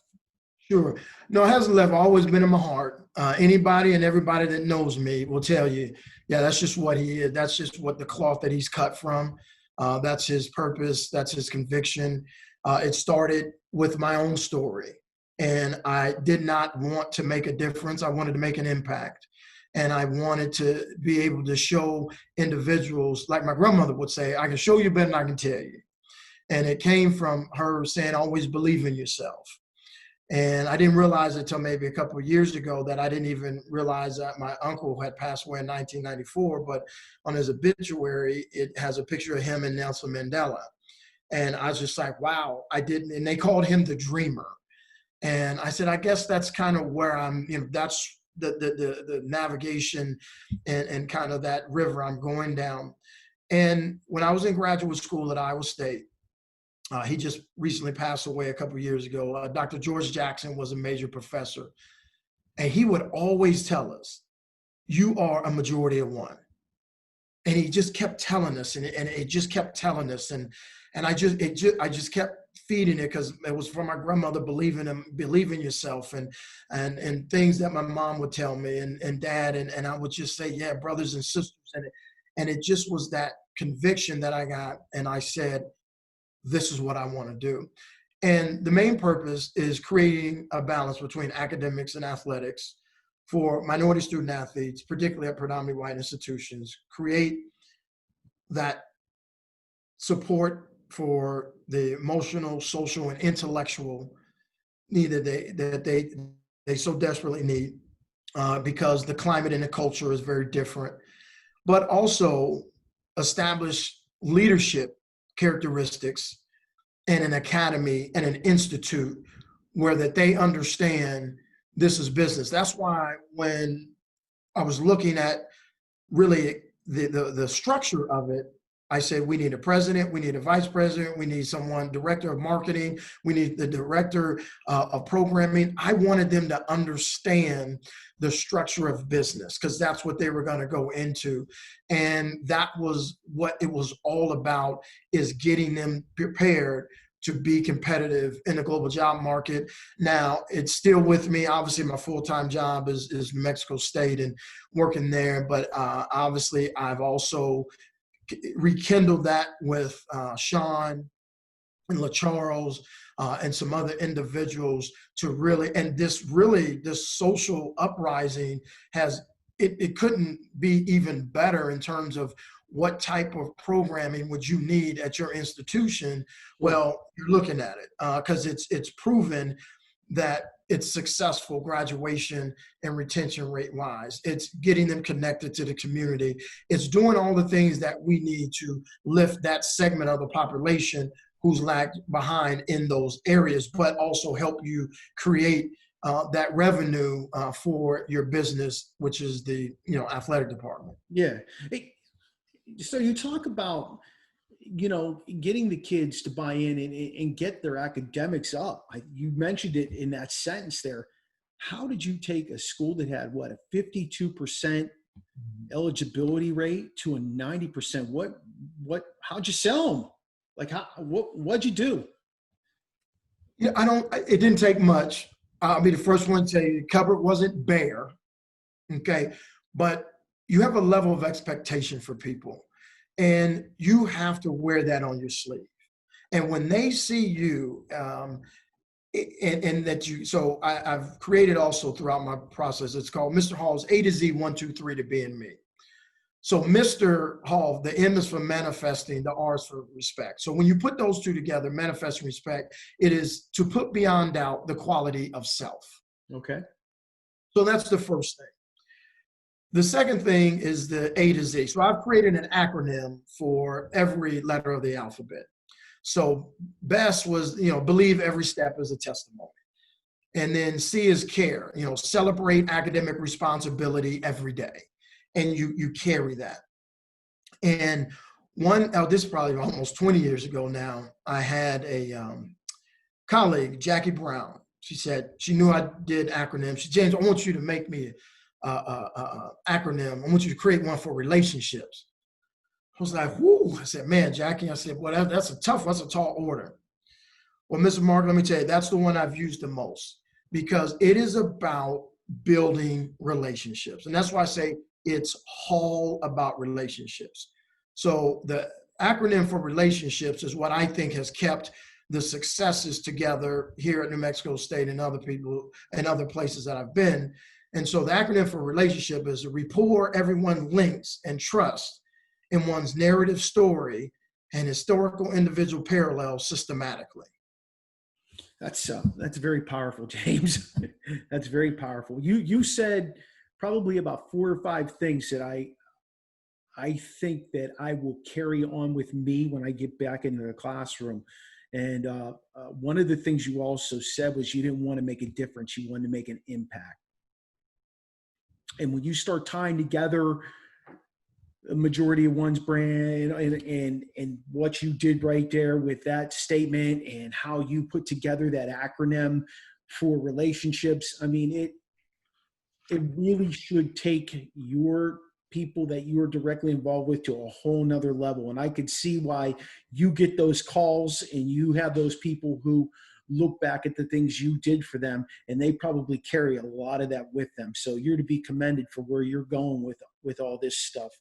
Sure. No, it hasn't left. Always been in my heart. Anybody and everybody that knows me will tell you, yeah, that's just what he is. That's just what the cloth that he's cut from. That's his purpose. That's his conviction. It started with my own story, and I did not want to make a difference. I wanted to make an impact, and I wanted to be able to show individuals, like my grandmother would say, I can show you better than I can tell you. And it came from her saying, always believe in yourself. And I didn't realize it until maybe a couple of years ago that I didn't even realize that my uncle had passed away in 1994, but on his obituary, it has a picture of him and Nelson Mandela. And I was just like, wow, I didn't, and they called him the dreamer. And I said, I guess that's kind of where I'm, that's the navigation and kind of that river I'm going down. And when I was in graduate school at Iowa State, he just recently passed away a couple of years ago. Dr. George Jackson was a major professor, and he would always tell us, you are a majority of one. And he just kept telling us, and it just kept telling us. And I just kept feeding it, because it was from my grandmother, believe in yourself, and things that my mom would tell me and dad. And I would just say, yeah, brothers and sisters. And it just was that conviction that I got. And I said, this is what I want to do. And the main purpose is creating a balance between academics and athletics for minority student athletes, particularly at predominantly white institutions, create that support for the emotional, social, and intellectual need that they so desperately need, because the climate and the culture is very different, but also establish leadership characteristics and an academy and an institute where that they understand this is business. That's why when I was looking at really the structure of it, I said, we need a president, we need a vice president, we need someone, director of marketing, we need the director of programming. I wanted them to understand the structure of business because that's what they were going to go into. And that was what it was all about, is getting them prepared to be competitive in the global job market. Now, it's still with me. Obviously, my full-time job is New Mexico State and working there. But obviously, I've also rekindled that with Sean and LaCharles and some other individuals to really, and this social uprising has, it couldn't be even better in terms of what type of programming would you need at your institution. Well, you're looking at it because it's proven that it's successful graduation and retention rate wise. It's getting them connected to the community. It's doing all the things that we need to lift that segment of the population who's lagged behind in those areas, but also help you create that revenue for your business, which is the athletic department. Yeah. So you talk about getting the kids to buy in and get their academics up. You mentioned it in that sentence there. How did you take a school that had a 52% eligibility rate to a 90%? How'd you sell them? Like what'd you do? Yeah, it didn't take much. I'll be the first one to tell you the cupboard wasn't bare. Okay. But you have a level of expectation for people. And you have to wear that on your sleeve. And when they see you, and that you, so I've created also throughout my process, it's called Mr. Hall's A to Z, 1, 2, 3 to being me. So Mr. Hall, the M is for manifesting, the R is for respect. So when you put those two together, manifest and respect, it is to put beyond doubt the quality of self. Okay. So that's the first thing. The second thing is the A to Z. So I've created an acronym for every letter of the alphabet. So BEST was, believe every step is a testimony. And then C is care, celebrate academic responsibility every day. And you carry that. And this is probably almost 20 years ago now, I had a colleague, Jackie Brown. She said, she knew I did acronyms. She said, James, I want you to make me acronym. I want you to create one for relationships. I was like, whoo. I said, man, Jackie, I said, well, that's a tall order. Well, Mr. Mark, let me tell you, that's the one I've used the most because it is about building relationships. And that's why I say it's all about relationships. So the acronym for relationships is what I think has kept the successes together here at New Mexico State and other people and other places that I've been. And so the acronym for relationship is a rapport everyone links and trust in one's narrative story and historical individual parallels systematically. That's very powerful, James. That's very powerful. You said probably about 4 or 5 things that I think that I will carry on with me when I get back into the classroom. And one of the things you also said was you didn't want to make a difference. You wanted to make an impact. And when you start tying together a majority of one's brand and what you did right there with that statement and how you put together that acronym for relationships, I mean, it really should take your people that you are directly involved with to a whole nother level. And I could see why you get those calls and you have those people who look back at the things you did for them, and they probably carry a lot of that with them. So you're to be commended for where you're going with all this stuff.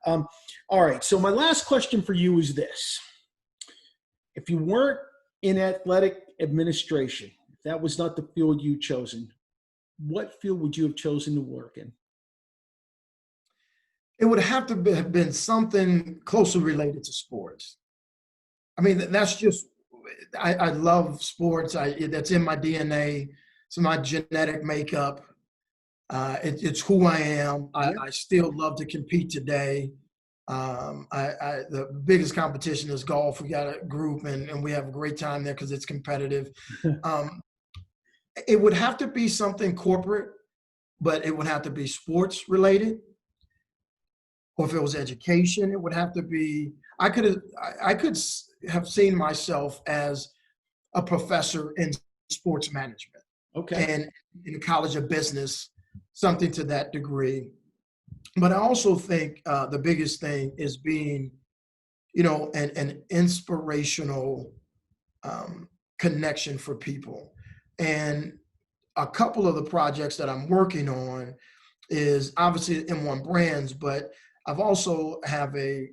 All right. So my last question for you is this. If you weren't in athletic administration, if that was not the field you'd chosen, what field would you have chosen to work in? It would have to have been something closely related to sports. I mean, that's just, I love sports. That's in my DNA. It's my genetic makeup. It's who I am. I still love to compete today. The biggest competition is golf. We got a group and we have a great time there because it's competitive. It would have to be something corporate, but it would have to be sports related. Or if it was education, it would have to be I could have seen myself as a professor in sports management Okay. and in the College of Business, something to that degree. But I also think the biggest thing is being, an inspirational connection for people. And a couple of the projects that I'm working on is obviously M1 Brands, but I've also have a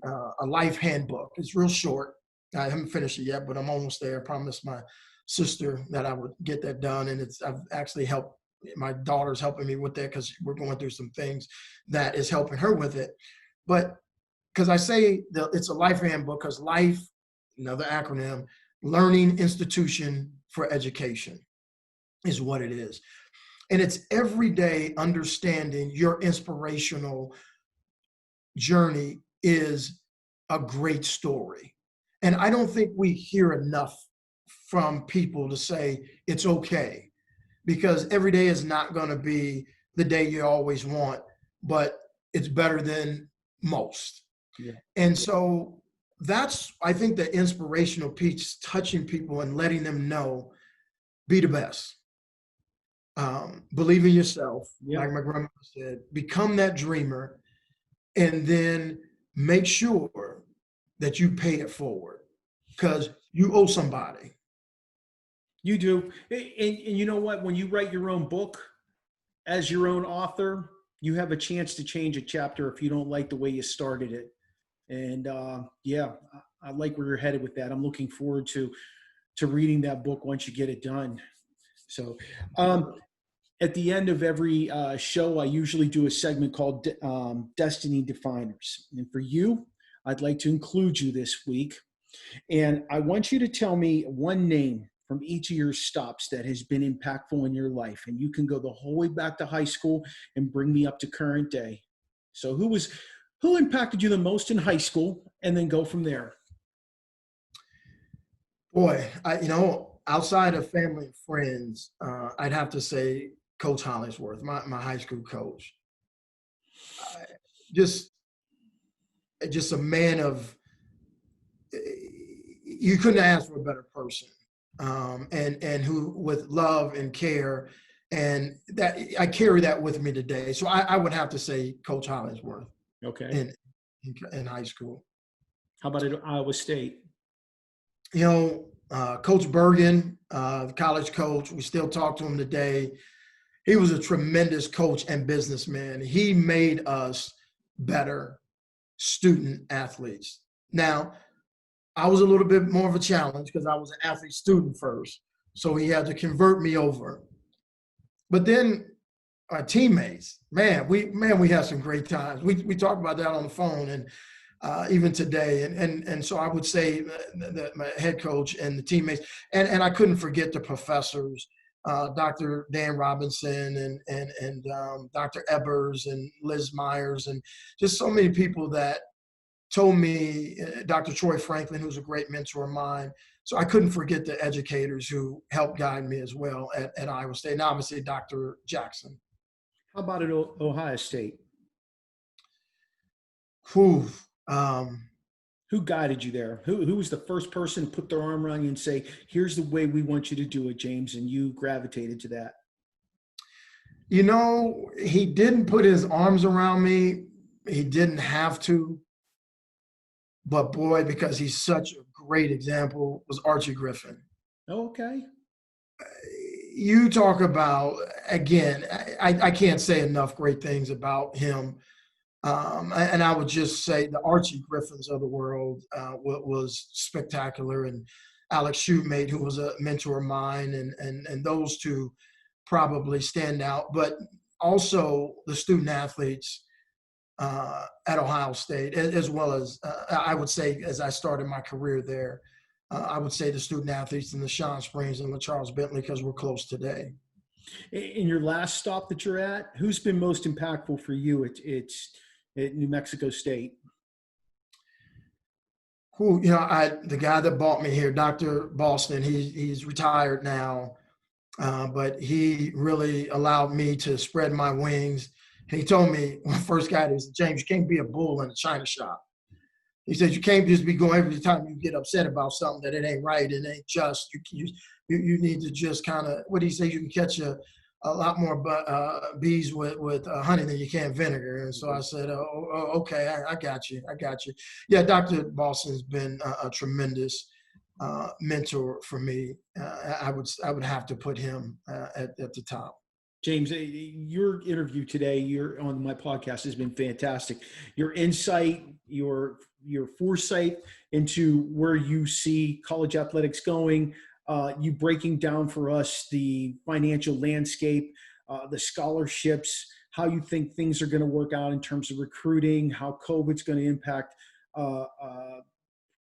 life handbook. It's real short. I haven't finished it yet, but I'm almost there. I promised my sister that I would get that done, and I've actually helped. My daughter's helping me with that because we're going through some things that is helping her with it. But because I say that it's a life handbook, because life, another acronym, learning institution for education is what it is. And it's every day understanding your inspirational journey is a great story. And I don't think we hear enough from people to say it's okay, because every day is not going to be the day you always want, but it's better than most. Yeah. And so that's, I think, the inspirational piece, touching people and letting them know, be the best. Believe in yourself, Yeah. like my grandmother said, become that dreamer, and then make sure that you pay it forward, because you owe somebody. You do. And you know what? When you write your own book as your own author, you have a chance to change a chapter if you don't like the way you started it. And yeah, I like where you're headed with that. I'm looking forward to reading that book once you get it done. So at the end of every show, I usually do a segment called Destiny Definers. And for you, I'd like to include you this week. And I want you to tell me one name from each of your stops that has been impactful in your life. And you can go the whole way back to high school and bring me up to current day. So who impacted you the most in high school, and then go from there? Boy, outside of family and friends, I'd have to say Coach Hollingsworth, my high school coach. Just a man of, you couldn't ask for a better person, and who, with love and care, and that I carry that with me today. So I would have to say Coach Hollingsworth Okay. in high school. How about at Iowa State? Coach Bergen, the college coach, we still talk to him today. He was a tremendous coach and businessman. He made us better student athletes. Now, I was a little bit more of a challenge because I was an athlete student first. So he had to convert me over. But then our teammates, we had some great times. We talked about that on the phone, and even today. And so I would say that my head coach and the teammates, and I couldn't forget the professors, Dr. Dan Robinson and Dr. Ebers and Liz Myers, and just so many people that told me, Dr. Troy Franklin, who's a great mentor of mine. So I couldn't forget the educators who helped guide me as well at Iowa State, and obviously Dr. Jackson. How about at Ohio State? Who guided you there? Who was the first person to put their arm around you and say, here's the way we want you to do it, James, and you gravitated to that? He didn't put his arms around me. He didn't have to. But boy, because he's such a great example, was Archie Griffin. Okay. You talk about, again, I can't say enough great things about him. And I would just say the Archie Griffins of the world was spectacular. And Alex Shootmate, who was a mentor of mine, and those two probably stand out. But also the student athletes at Ohio State, as well as I would say, as I started my career there, I would say the student athletes in the Sean Springs and the Charles Bentley, because we're close today. In your last stop that you're at, who's been most impactful for you at New Mexico State? The guy that brought me here, Dr. Boston, he's retired now, but he really allowed me to spread my wings. And he told me, when I first got here, he said, James, you can't be a bull in a china shop. He says, you can't just be going every time you get upset about something that it ain't right and ain't just. You need to just kind of, what do you say? You can catch a lot more bees with honey than you can vinegar. And so I said, okay, I got you. Yeah, Dr. Boston's been a tremendous mentor for me. I would have to put him at the top. James, your interview today, you're on my podcast, has been fantastic. Your insight, your foresight into where you see college athletics going, you breaking down for us the financial landscape, the scholarships, how you think things are going to work out in terms of recruiting, how COVID's going to impact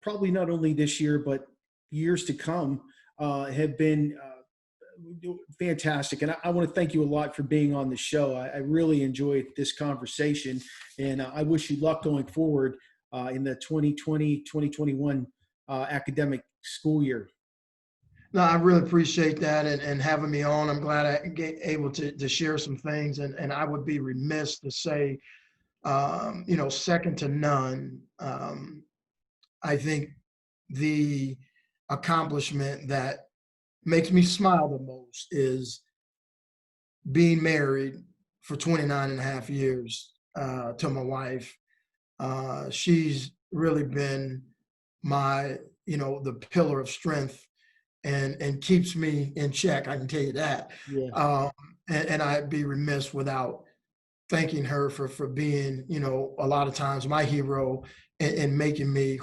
probably not only this year, but years to come, have been fantastic. And I want to thank you a lot for being on the show. I really enjoyed this conversation, and I wish you luck going forward in the 2020-2021 academic school year. No, I really appreciate that and having me on. I'm glad I get able to share some things, and I would be remiss to say, second to none. I think the accomplishment that makes me smile the most is being married for 29 and a half years to my wife. She's really been my, the pillar of strength and keeps me in check. I can tell you that. Yeah. And I'd be remiss without thanking her for being, a lot of times my hero and making me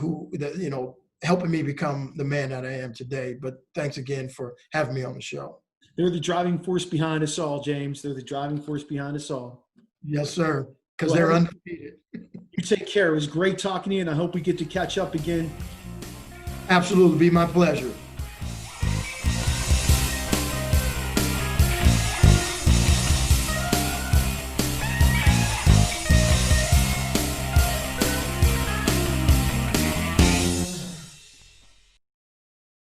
helping me become the man that I am today. But thanks again for having me on the show. They're the driving force behind us all, James. They're the driving force behind us all. Yes, sir. Because they're undefeated. You take care. It was great talking to you, and I hope we get to catch up again. Absolutely. Be my pleasure.